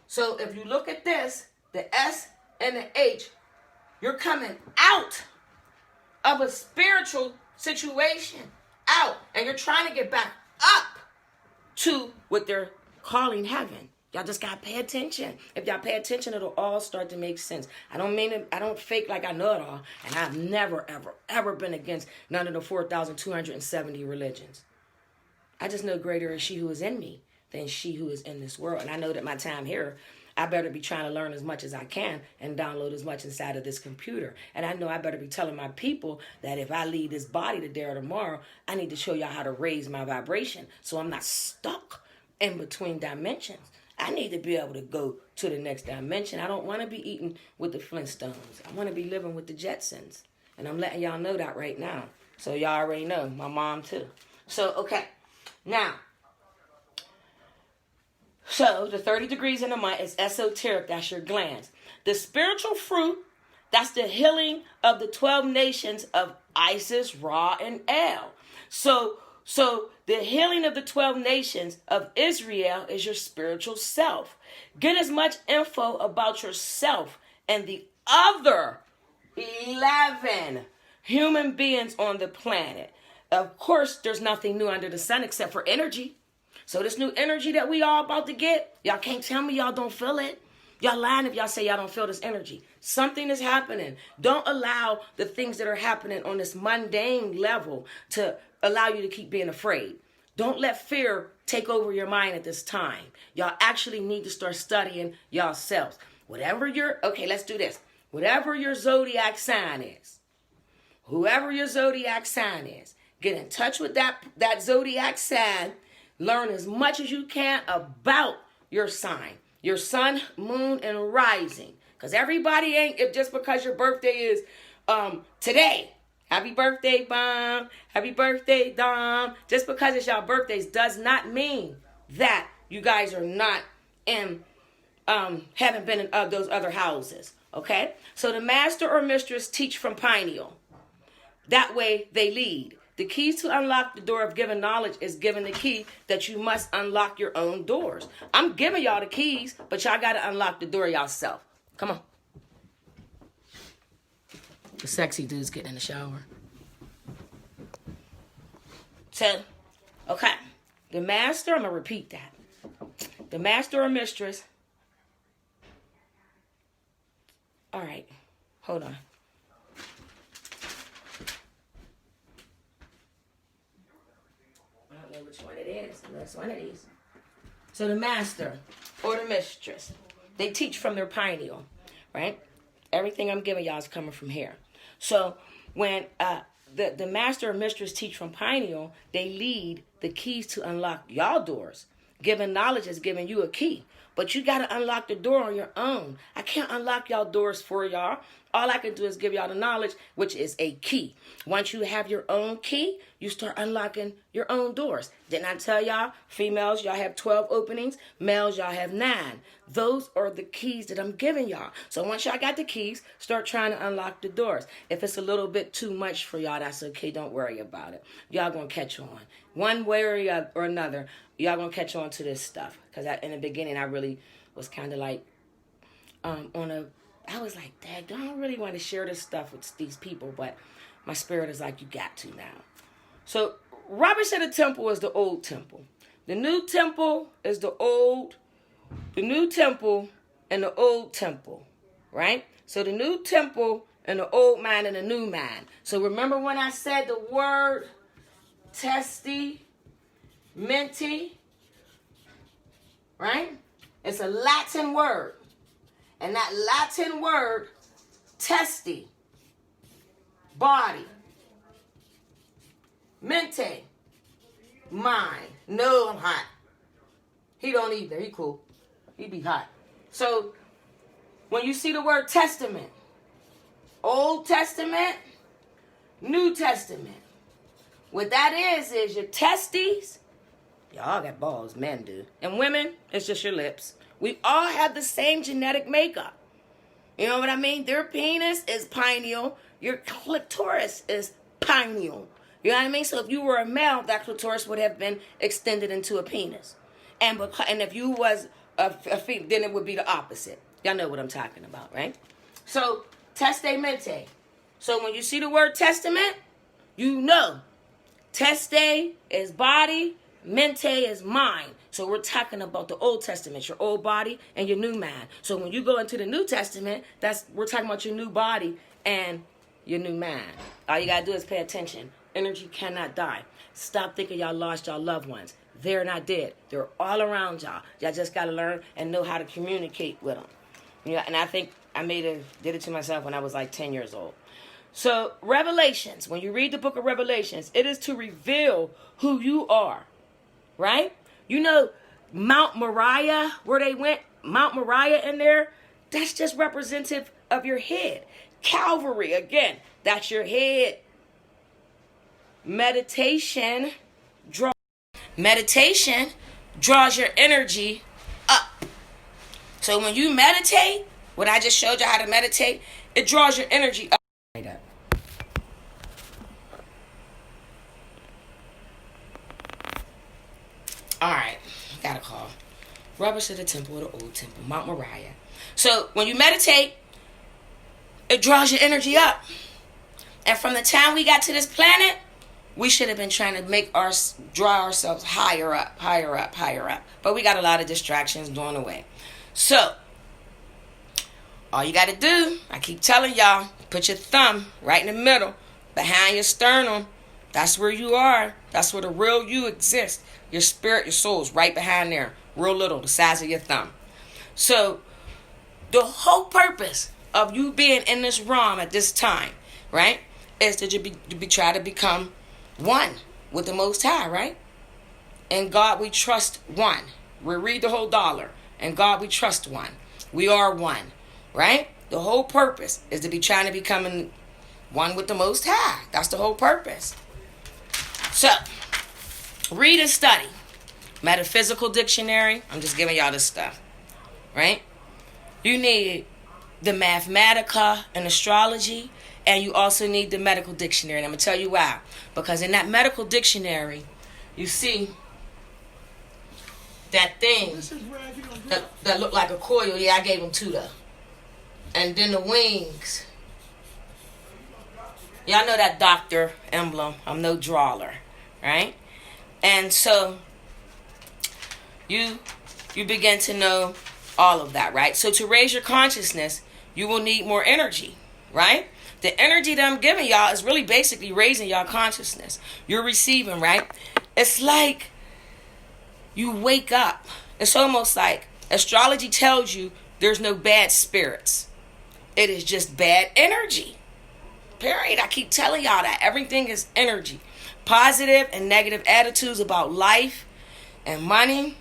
So if you look at this, the S and the H, you're coming out of a spiritual situation, out, and you're trying to get back up to what they're calling heaven. Y'all just gotta pay attention. If y'all pay attention, it'll all start to make sense. I don't fake like I know it all, and I've never, ever been against none of the 4,270 religions. I just know greater is she who is in me than she who is in this world. And I know that my time here, I better be trying to learn as much as I can and download as much inside of this computer. And I know I better be telling my people that if I leave this body today or tomorrow, I need to show y'all how to raise my vibration so I'm not stuck in between dimensions. I need to be able to go to the next dimension. I don't want to be eating with the Flintstones. I want to be living with the Jetsons. And I'm letting y'all know that right now. So y'all already know. My mom too. So, okay. Now, so the 30 degrees in the month is esoteric. That's your glands. The spiritual fruit, that's the healing of the 12 nations of Isis, Ra, and El. So the healing of the 12 nations of Israel is your spiritual self. Get as much info about yourself and the other 11 human beings on the planet. Of course, there's nothing new under the sun except for energy. So this new energy that we all about to get, y'all can't tell me y'all don't feel it. Y'all lying if y'all say y'all don't feel this energy. Something is happening. Don't allow the things that are happening on this mundane level to allow you to keep being afraid. Don't let fear take over your mind at this time. Y'all actually need to start studying yourselves. Okay, let's do this. Whatever your zodiac sign is, whoever your zodiac sign is, get in touch with that zodiac sign. Learn as much as you can about your sign, your sun, moon, and rising. Because everybody ain't, if just because your birthday is today. Happy birthday, Bomb. Happy birthday, Dom. Just because it's y'all birthdays does not mean that you guys are not in, haven't been in those other houses. Okay? So the master or mistress teach from pineal. That way they lead. The keys to unlock the door of given knowledge is giving the key that you must unlock your own doors. I'm giving y'all the keys, but y'all got to unlock the door yourself. Come on. The sexy dude's getting in the shower. So, okay. The master, I'm going to repeat that. The master or mistress. All right. Hold on. is. That's one of these. So the master or the mistress, they teach from their pineal, right? Everything I'm giving y'all is coming from here. So when the master or mistress teach from pineal, they lead the keys to unlock y'all doors. Giving knowledge is giving you a key. But you got to unlock the door on your own. I can't unlock y'all doors for y'all. All I can do is give y'all the knowledge, which is a key. Once you have your own key, you start unlocking your own doors. Didn't I tell y'all, females, y'all have 12 openings. Males, y'all have 9. Those are the keys that I'm giving y'all. So once y'all got the keys, start trying to unlock the doors. If it's a little bit too much for y'all, that's okay. Don't worry about it. Y'all going to catch on. One way or another, y'all going to catch on to this stuff. Because in the beginning, I really was kind of like I was like, Dad, I don't really want to share this stuff with these people, but my spirit is like, you got to now. So Robert said the temple is the old temple. The new temple is the new temple and the old temple, right? So the new temple and the old man and the new man. So remember when I said the word testament, right? It's a Latin word. And that Latin word, testi, body, mente, mind. No, I'm hot. He don't either. He cool. He be hot. So when you see the word testament, Old Testament, New Testament, what that is your testes. Y'all got balls, men do. And women, it's just your lips. We all have the same genetic makeup. You know what I mean? Their penis is pineal. Your clitoris is pineal. You know what I mean? So if you were a male, that clitoris would have been extended into a penis. And if you was a female, then it would be the opposite. Y'all know what I'm talking about, right? So, testamente. So when you see the word testament, you know. Teste is body, mente is mind. So we're talking about the Old Testament, your old body and your new man. So when you go into the New Testament, we're talking about your new body and your new man. All you got to do is pay attention. Energy cannot die. Stop thinking y'all lost y'all loved ones. They're not dead. They're all around y'all. Y'all just got to learn and know how to communicate with them. Yeah, and I think I did it to myself when I was like 10 years old. So Revelations, when you read the book of Revelations, it is to reveal who you are, right? You know, Mount Moriah, where they went, Mount Moriah in there, that's just representative of your head. Calvary, again, that's your head. Meditation draws your energy up. So when you meditate, what I just showed you how to meditate, it draws your energy up. All right, got a call. Robert said the temple, the old temple, Mount Moriah. So when you meditate, it draws your energy up. And from the time we got to this planet, we should have been trying to draw ourselves higher up. But we got a lot of distractions going away. So, all you got to do, I keep telling y'all, put your thumb right in the middle, behind your sternum. That's where you are. That's where the real you exists. Your spirit, your soul is right behind there. Real little, the size of your thumb. So, the whole purpose of you being in this realm at this time, right, is to try to become one with the Most High, right? In God we trust one. We read the whole dollar. In God we trust one. We are one, right? The whole purpose is to be trying to become one with the Most High. That's the whole purpose. So, read and study. Metaphysical dictionary. I'm just giving y'all this stuff, right? You need the Mathematica and astrology, and you also need the medical dictionary. And I'm going to tell you why. Because in that medical dictionary, you see that thing that looked like a coil. Yeah, I gave them 2 though. And then the wings. Y'all know that doctor emblem. I'm no drawer, right? And so you begin to know all of that, right? So to raise your consciousness, you will need more energy, right? The energy that I'm giving y'all is really basically raising y'all consciousness. You're receiving, right? It's like you wake up. It's almost like astrology tells you there's no bad spirits. It is just bad energy. Period. I keep telling y'all that everything is energy. Positive and negative attitudes about life and money,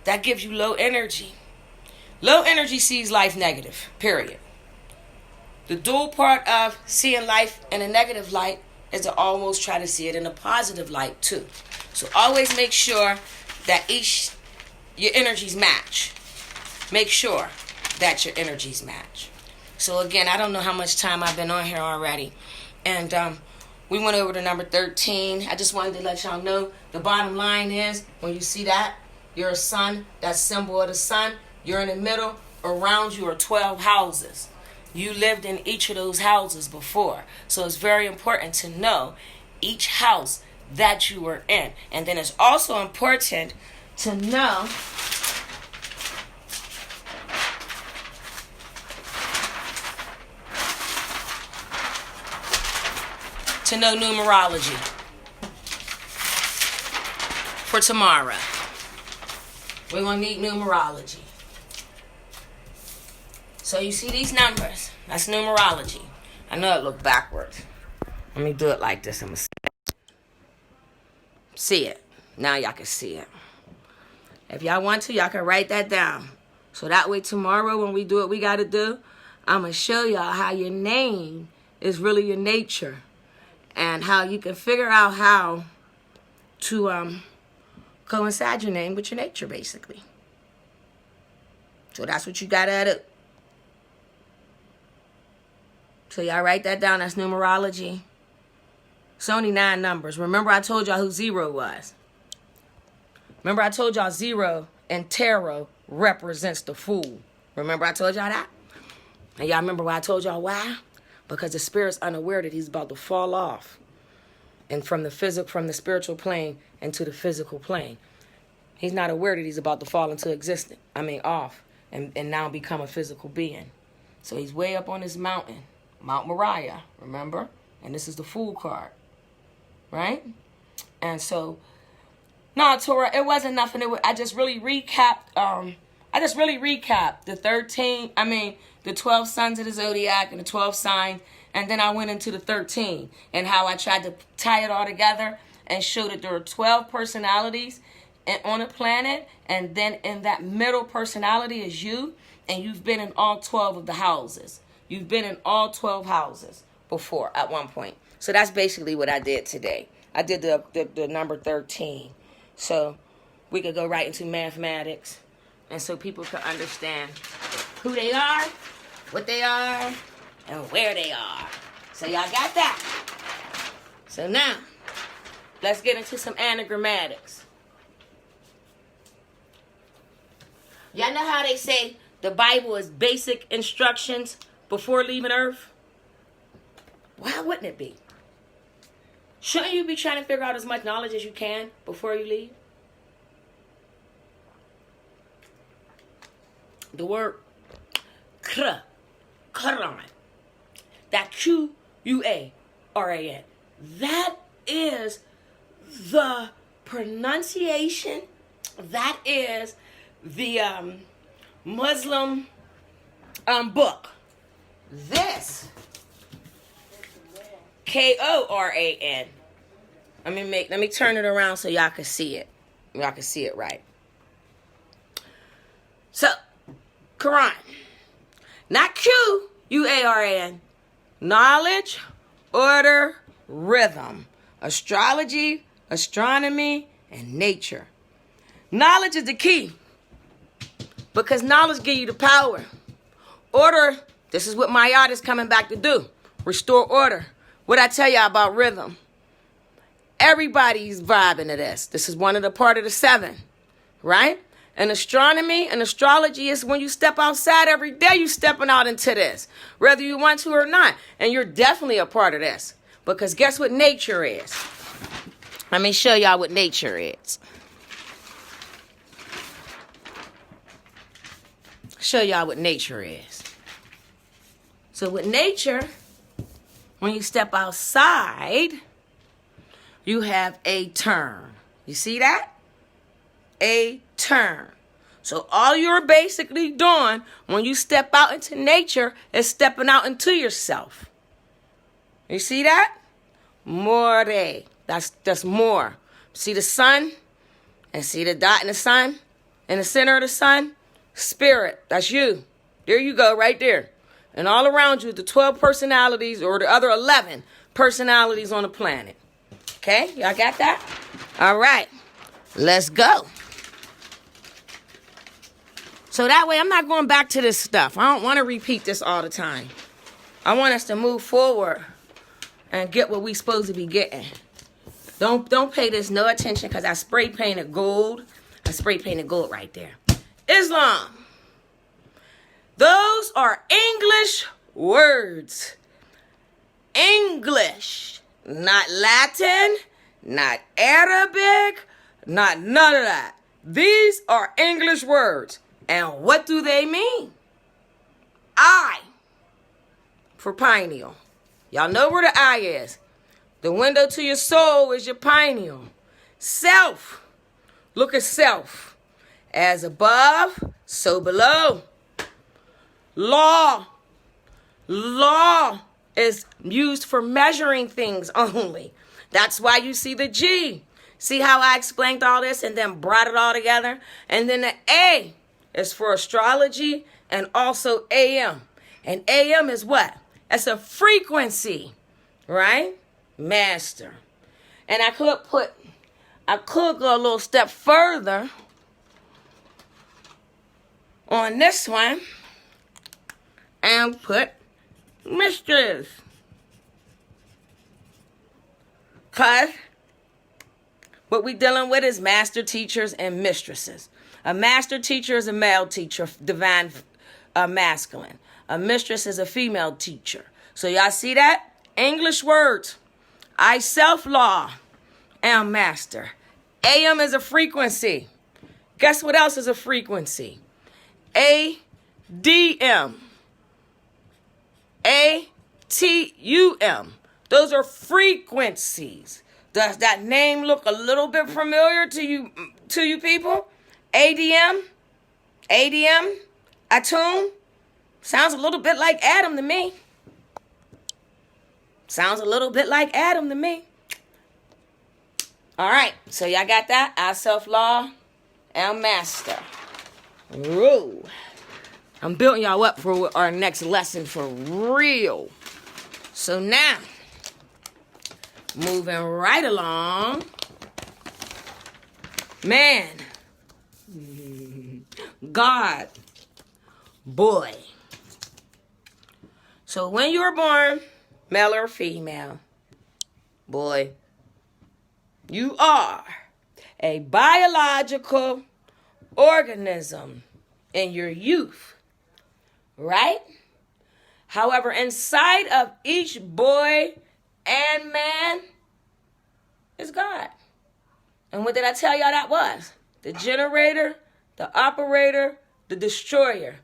that gives you low energy. Low energy sees life negative. Period. The dual part of seeing life in a negative light is to almost try to see it in a positive light too. So always make sure that your energies match. Make sure that your energies match. So again, I don't know how much time I've been on here already. And we went over to number 13. I just wanted to let y'all know the bottom line is, when you see that, you're a sun, that symbol of the sun, you're in the middle, around you are 12 houses. You lived in each of those houses before. So it's very important to know each house that you were in. And then it's also important to know numerology for tomorrow. We're going to need numerology. So you see these numbers? That's numerology. I know it looked backwards. Let me do it like this. I'm going to see it. Now y'all can see it. If y'all want to, y'all can write that down. So that way tomorrow when we do what we got to do, I'm going to show y'all how your name is really your nature. And how you can figure out how to coincide your name with your nature, basically. So that's what you got to do. So y'all write that down. That's numerology. It's only 9 numbers. Remember I told y'all who 0 was. Remember I told y'all 0 in tarot represents the fool. Remember I told y'all that? And y'all remember why I told y'all why? Because the spirit's unaware that he's about to fall off. And from the spiritual plane into the physical plane. He's not aware that he's about to fall into existence. Off. And now become a physical being. So he's way up on this mountain. Mount Moriah, remember? And this is the Fool card. Right? And so, no, Torah, it wasn't nothing. I just really recapped the 12 sons of the Zodiac and the 12 signs. And then I went into the 13 and how I tried to tie it all together and show that there are 12 personalities on a planet. And then in that middle personality is you. And you've been in all 12 of the houses. You've been in all 12 houses before at one point. So that's basically what I did today. I did the number 13. So we could go right into mathematics. And so people could understand who they are, what they are, and where they are. So y'all got that. So now, let's get into some anagrammatics. Y'all know how they say the Bible is basic instructions before leaving Earth? Why wouldn't it be? Shouldn't you be trying to figure out as much knowledge as you can before you leave? The word Quran. That Quran. That is the pronunciation. That is the Muslim book. This Koran. Let me turn it around so y'all can see it. Y'all can see it right. So, Quran. Not Quran. Knowledge, order, rhythm, astrology, astronomy, and nature. Knowledge is the key. Because knowledge gives you the power. Order, this is what my art is coming back to do. Restore order. What I tell y'all about rhythm. Everybody's vibing to this. This is one of the part of the 7. Right? And astronomy and astrology is when you step outside every day, you stepping out into this. Whether you want to or not. And you're definitely a part of this. Because guess what nature is? Let me show y'all what nature is. Show y'all what nature is. So with nature, when you step outside, you have a turn. You see that? a turn. So all you're basically doing when you step out into nature is stepping out into yourself. You see that? More. That's more. See the sun? And see the dot in the sun? In the center of the sun? Spirit. That's you. There you go, right there. And all around you, the 12 personalities or the other 11 personalities on the planet. Okay? Y'all got that? All right. Let's go. So that way, I'm not going back to this stuff. I don't want to repeat this all the time. I want us to move forward and get what we supposed to be getting. Don't pay this no attention because I spray painted gold. I spray painted gold right there. Islam. Those are English words. English. Not Latin. Not Arabic. Not none of that. These are English words. And what do they mean? I. For pineal. Y'all know where the eye is. The window to your soul is your pineal. Self. Look at self. As above, so below. Law. Law is used for measuring things only. That's why you see the G. See how I explained all this and then brought it all together? And then the A is for astrology and also AM. And AM is what? It's a frequency, right? Master. And I could go a little step further on this one and put mistress. Because what we dealing with is master teachers and mistresses. A master teacher is a male teacher, divine masculine. A mistress is a female teacher. So y'all see that? English words. I self-law am master. AM is a frequency. Guess what else is a frequency? ADM. ATUM. Those are frequencies. Does that name look a little bit familiar to you people? ADM? ADM? Atum? Sounds a little bit like Adam to me. Sounds a little bit like Adam to me. All right, so y'all got that? I self-law am master. Whoa. I'm building y'all up for our next lesson for real. So now, moving right along. Man. God. Boy. So when you were born, male or female, boy, you are a biological organism in your youth, right? However, inside of each boy and man is God. And what did I tell y'all that was? The generator, the operator, the destroyer.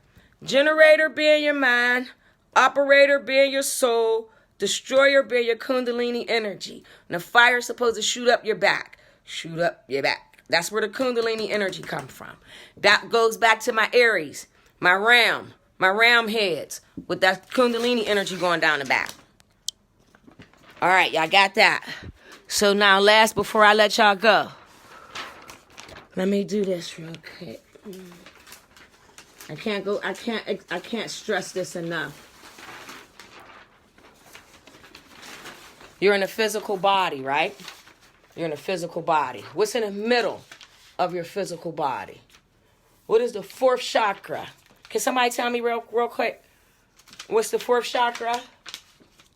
Generator being your mind, operator being your soul, destroyer being your kundalini energy. And the fire is supposed to shoot up your back. Shoot up your back. That's where the kundalini energy comes from. That goes back to my Aries, my ram heads, with that kundalini energy going down the back. All right, y'all got that. So now last, before I let y'all go, let me do this real quick. I can't stress this enough. You're in a physical body, right? You're in a physical body. What's in the middle of your physical body? What is the fourth chakra? Can somebody tell me real quick? What's the fourth chakra?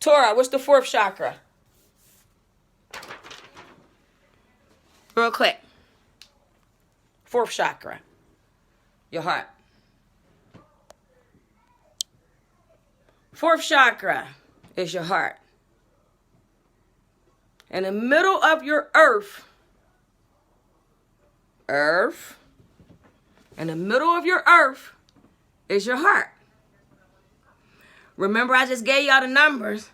Torah, what's the fourth chakra? Real quick. Fourth chakra. Your heart. Fourth chakra is your heart. In the middle of your earth, in the middle of your earth is your heart. Remember, I just gave y'all the numbers.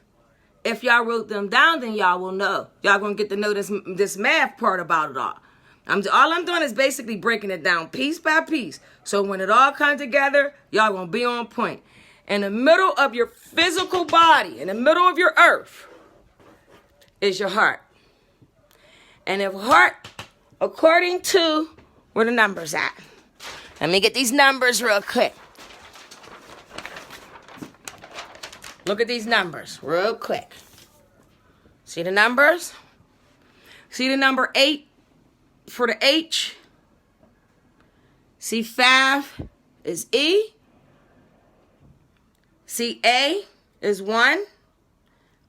If y'all wrote them down, then y'all will know. Y'all gonna get to know this math part about it all. All I'm doing is basically breaking it down piece by piece. So when it all comes together, y'all gonna be on point. In the middle of your physical body, in the middle of your earth, is your heart. And if heart, according to where the numbers at. Let me get these numbers real quick. Look at these numbers real quick. See the numbers? See the number 8 for the H? See 5 is E. See A is 1.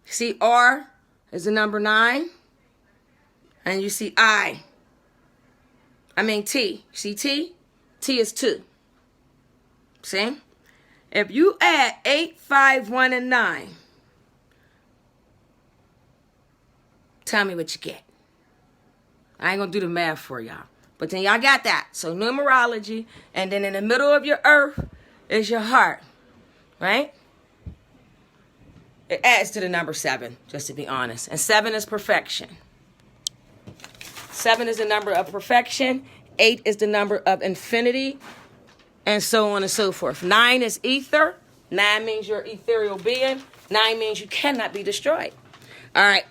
See R is the number 9. And you see T. See T? T is 2. See? If you add 8, 5, 1, and 9, tell me what you get. I ain't going to do the math for y'all. But then y'all got that. So numerology, and then in the middle of your earth is your heart. Right? It adds to the number 7, just to be honest. And 7 is perfection. 7 is the number of perfection. 8 is the number of infinity. And so on and so forth. 9 is ether. 9 means you're ethereal being. 9 means you cannot be destroyed. All right.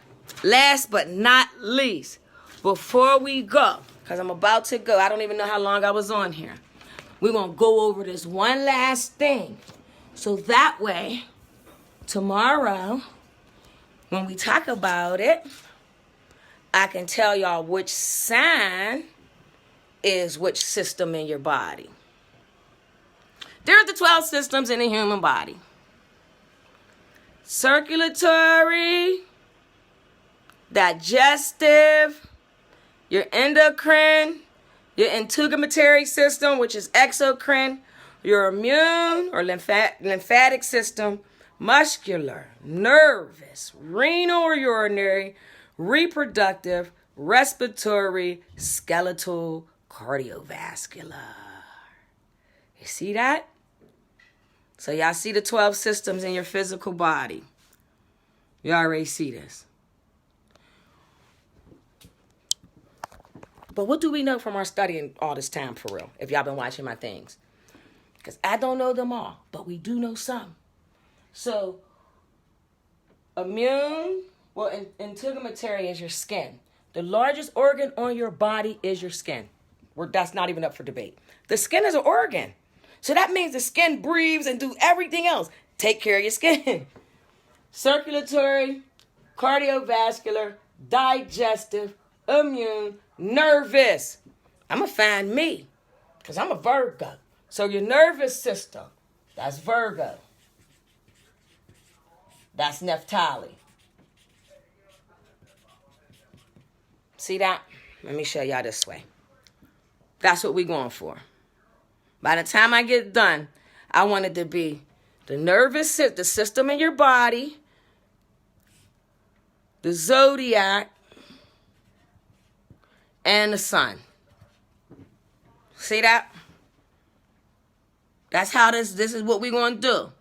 Last but not least, before we go, because I'm about to go, I don't even know how long I was on here. We're going to go over this one last thing. So that way, tomorrow, when we talk about it, I can tell y'all which sign is which system in your body. There's the 12 systems in the human body. Circulatory, digestive, your endocrine, your integumentary system, which is exocrine, your immune or lymphatic system, muscular, nervous, renal or urinary, reproductive, respiratory, skeletal, cardiovascular. You see that? So y'all see the 12 systems in your physical body. You already see this. But what do we know from our studying all this time for real, if y'all been watching my things? Because I don't know them all, but we do know some. So, immune, integumentary is your skin. The largest organ on your body is your skin. That's not even up for debate. The skin is an organ. So that means the skin breathes and do everything else. Take care of your skin. Circulatory, cardiovascular, digestive, immune, nervous. I'm going to find me because I'm a Virgo. So your nervous system, that's Virgo. That's Naphtali. See that? Let me show y'all this way. That's what we're going for. By the time I get done, I want it to be the nervous system, the system in your body, the zodiac, and the sun. See that? That's how this is what we're going to do.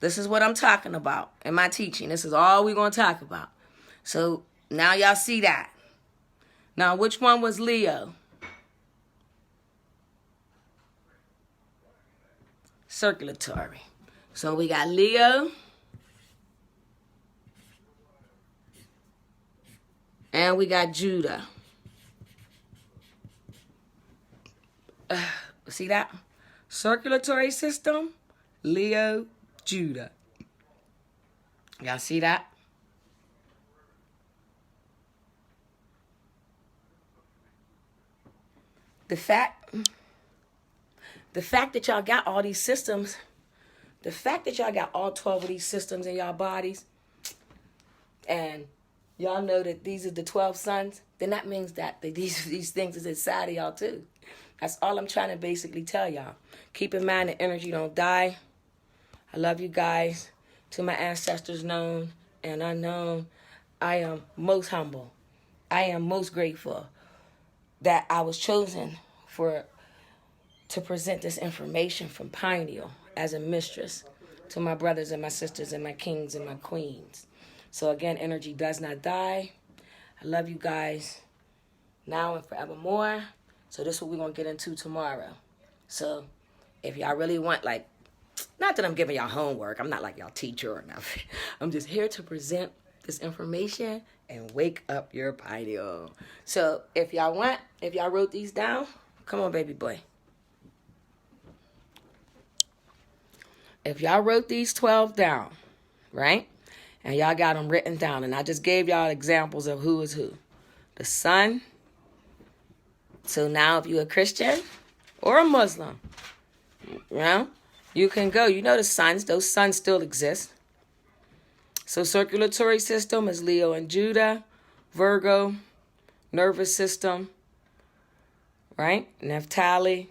This is what I'm talking about in my teaching. This is all we're going to talk about. So now y'all see that. Now, which one was Leo? Circulatory. So we got Leo. And we got Judah. See that? Circulatory system, Leo, Judah. Y'all see that? The fact that y'all got all these systems, the fact that y'all got all 12 of these systems in y'all bodies, and y'all know that these are the 12 sons, then that means that these things is inside of y'all too. That's all I'm trying to basically tell y'all. Keep in mind that energy don't die. I love you guys. To my ancestors known and unknown, I am most humble. I am most grateful that I was chosen to present this information from Pineal as a mistress to my brothers and my sisters and my kings and my queens. So again, energy does not die. I love you guys. now and forevermore. So this is what we're going to get into tomorrow. So if y'all really want, like, not that I'm giving y'all homework. I'm not like y'all teacher or nothing. I'm just here to present this information and wake up your pineal. So if y'all want, if y'all wrote these down, come on, baby boy. If y'all wrote these 12 down, right? And y'all got them written down. And I just gave y'all examples of who is who. The sun. So now if you're a Christian or a Muslim, you know, you can go. You know the suns. Those suns still exist. So circulatory system is Leo and Judah. Virgo. Nervous system. Right? Naphtali.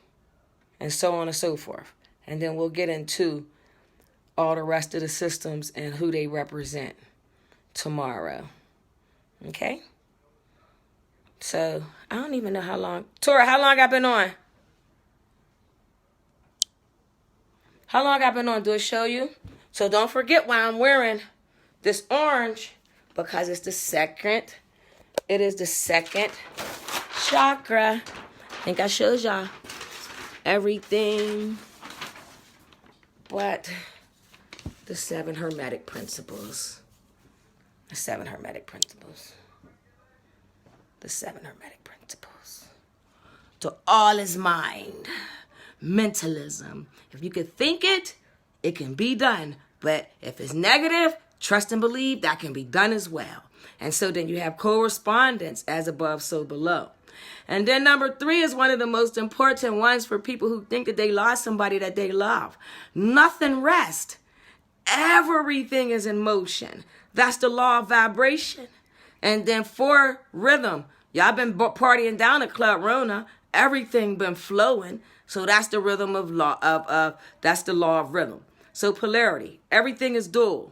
And so on and so forth. And then we'll get into all the rest of the systems and who they represent tomorrow. Okay? So, I don't even know how long. Tora, how long I been on? How long I been on? Do it show you? So, don't forget why I'm wearing this orange, because it's the second. It is the second chakra. I think I showed y'all everything but the 7 hermetic principles. The 7 hermetic principles. The 7 hermetic principles. To all is mind. Mentalism. If you can think it, it can be done. But if it's negative, trust and believe that can be done as well. And so then you have correspondence, as above, so below. And then number 3 is one of the most important ones for people who think that they lost somebody that they love. Nothing rests. Everything is in motion. That's the law of vibration. And then 4, rhythm. Y'all been partying down at Club Rona. Everything been flowing. So that's the rhythm of that's the law of rhythm. So polarity. Everything is dual.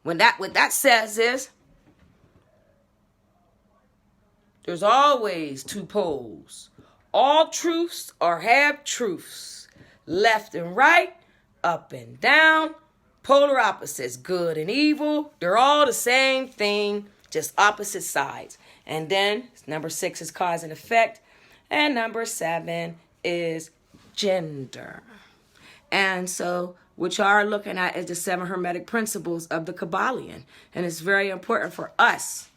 What that says is there's always 2 poles. All truths are half-truths. Left and right, up and down, polar opposites, good and evil. They're all the same thing, just opposite sides. And then number 6 is cause and effect. And number 7 is gender. And so what y'all are looking at is the 7 hermetic principles of the Kabbalion. And it's very important for us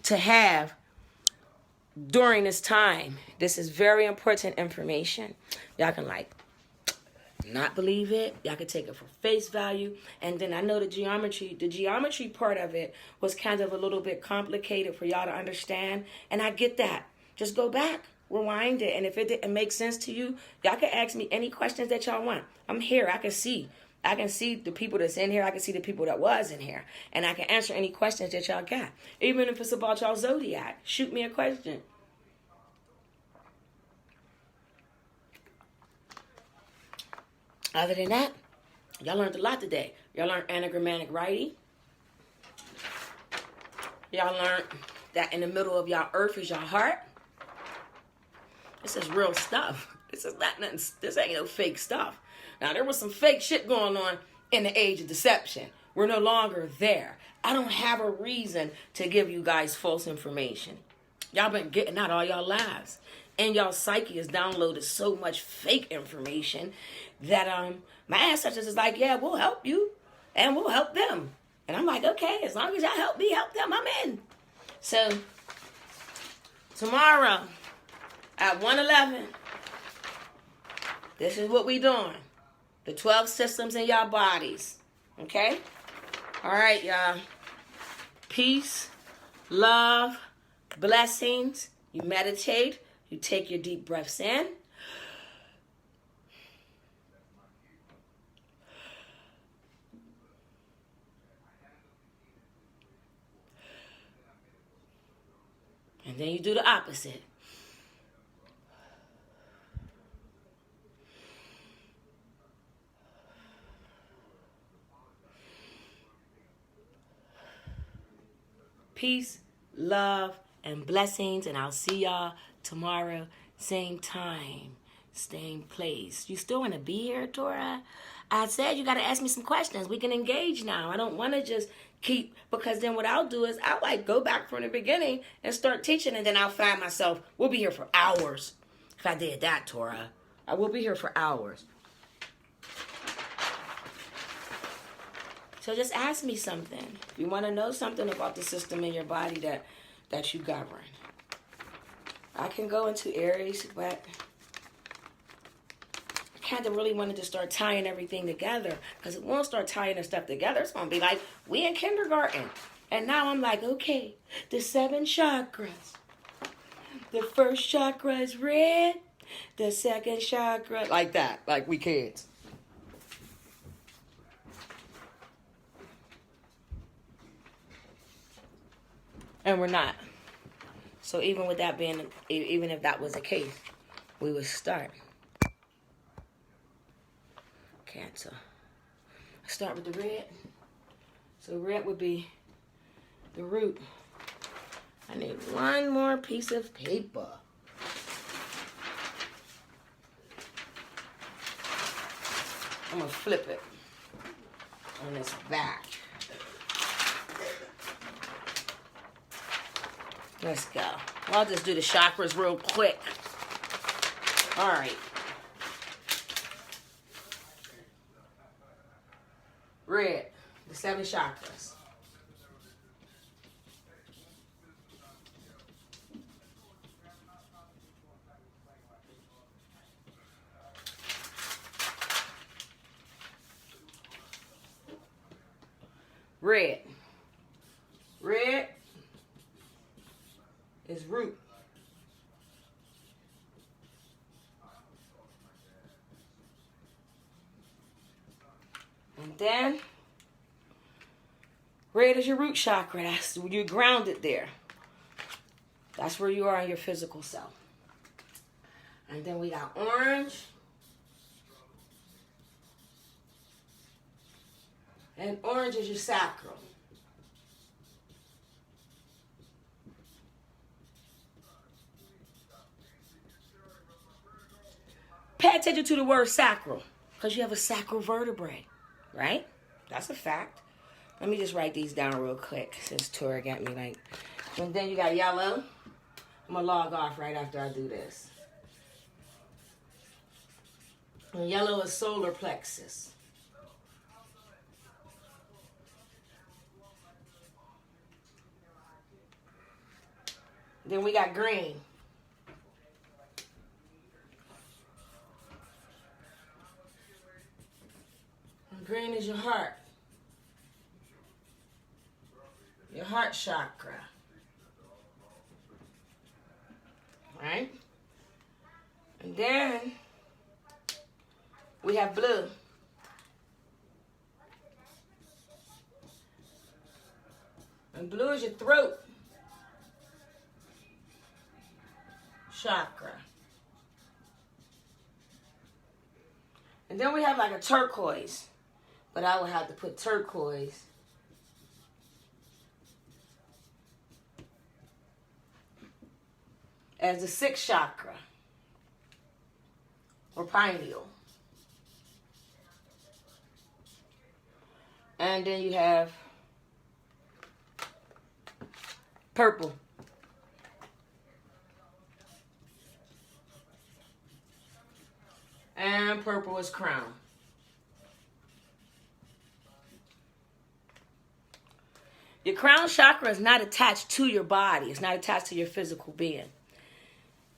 to have during this time. This is very important information. Y'all can not believe it. Y'all can take it for face value. And then I know the geometry part of it was kind of a little bit complicated for y'all to understand. And I get that. Just go back, rewind it. And if it didn't make sense to you, y'all can ask me any questions that y'all want. I'm here. I can see the people that's in here. I can see the people that was in here. And I can answer any questions that y'all got. Even if it's about y'all zodiac, shoot me a question. Other than that, y'all learned a lot today. Y'all learned anagrammatic writing. Y'all learned that in the middle of y'all earth is y'all heart. This is real stuff. This is not nothing. This ain't no fake stuff. Now, there was some fake shit going on in the age of deception. We're no longer there. I don't have a reason to give you guys false information. Y'all been getting out all y'all lives. And y'all psyche has downloaded so much fake information that my ancestors is like, yeah, we'll help you and we'll help them. And I'm like, okay, as long as y'all help me, help them, I'm in. So tomorrow at 1:11, this is what we doing. The 12 systems in y'all bodies. Okay? All right, y'all. Peace, love, blessings. You meditate. You take your deep breaths in. And then you do the opposite. Peace, love, and blessings. And I'll see y'all tomorrow, same time, same place. You still want to be here, Tora? I said you got to ask me some questions. We can engage now. I don't want to just because then what I'll do is I'll like go back from the beginning and start teaching, and then I'll find myself, we'll be here for hours. If I did that, Torah, I will be here for hours. So just ask me something. If you want to know something about the system in your body that you govern. I can go into areas, but I kind of really wanted to start tying everything together, because it won't start tying the stuff together. It's going to be like we in kindergarten. And now I'm like, okay, the 7 chakras. The first chakra is red. The second chakra, like that, like we kids. And we're not. So even with that being, even if that was the case, we would start. Cancer. I start with the red. So red would be the root. I need one more piece of paper. I'm going to flip it on this back. Let's go. I'll just do the chakras real quick. All right. Red, the 7 chakras. Red. Red is root. And then red is your root chakra. That's you're grounded there. That's where you are in your physical self. And then we got orange. And orange is your sacral. Pay attention to the word sacral, because you have a sacral vertebrae, right? That's a fact. Let me just write these down real quick, since Tora got me like. And then you got yellow. I'm going to log off right after I do this. And yellow is solar plexus. Then we got green. And green is your heart. Your heart chakra. Right? And then we have blue. And blue is your throat chakra. And then we have like a turquoise, but I would have to put turquoise as the 6th chakra, or pineal. And then you have purple. And purple is crown. Your crown chakra is not attached to your body. It's not attached to your physical being.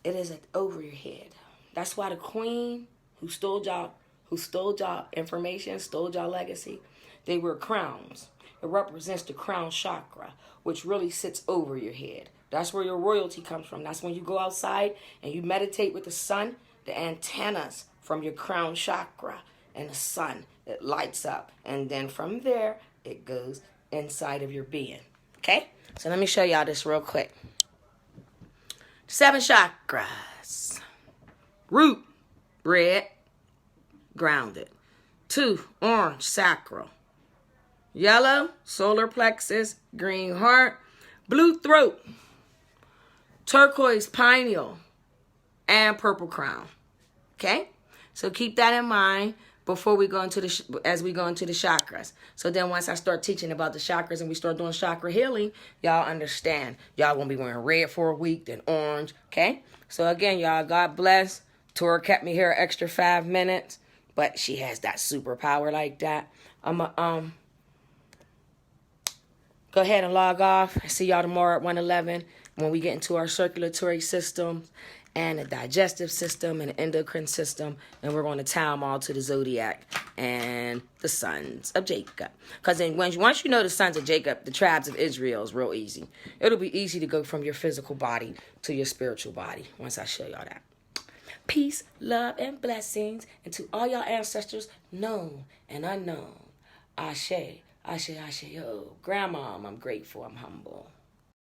It is over your head. That's why the queen who stole y'all information, stole y'all legacy, they wear crowns. It represents the crown chakra, which really sits over your head. That's where your royalty comes from. That's when you go outside and you meditate with the sun, the antennas from your crown chakra and the sun, it lights up. And then from there, it goes inside of your being. Okay? So let me show y'all this real quick. 7 chakras. Root, red, grounded. 2, orange, sacral. Yellow, solar plexus. Green, heart. Blue, throat. Turquoise, pineal. And purple, crown. Okay? So keep that in mind. before we go into as we go into the chakras. So then once I start teaching about the chakras and we start doing chakra healing, y'all understand. Y'all gonna be wearing red for a week, then orange, okay? So again, y'all, God bless. Tora kept me here an extra 5 minutes, but she has that superpower like that. I'm go ahead and log off. See y'all tomorrow at 1:11 when we get into our circulatory system and the digestive system and the endocrine system, and we're going to tie them all to the zodiac and the sons of Jacob. Because then once you know the sons of Jacob, the tribes of Israel is real easy. It'll be easy to go from your physical body to your spiritual body once I show y'all that. Peace, love, and blessings, and to all y'all ancestors, known and unknown. Ashe, Ashe, Ashe, yo. Grandma, I'm grateful, I'm humble.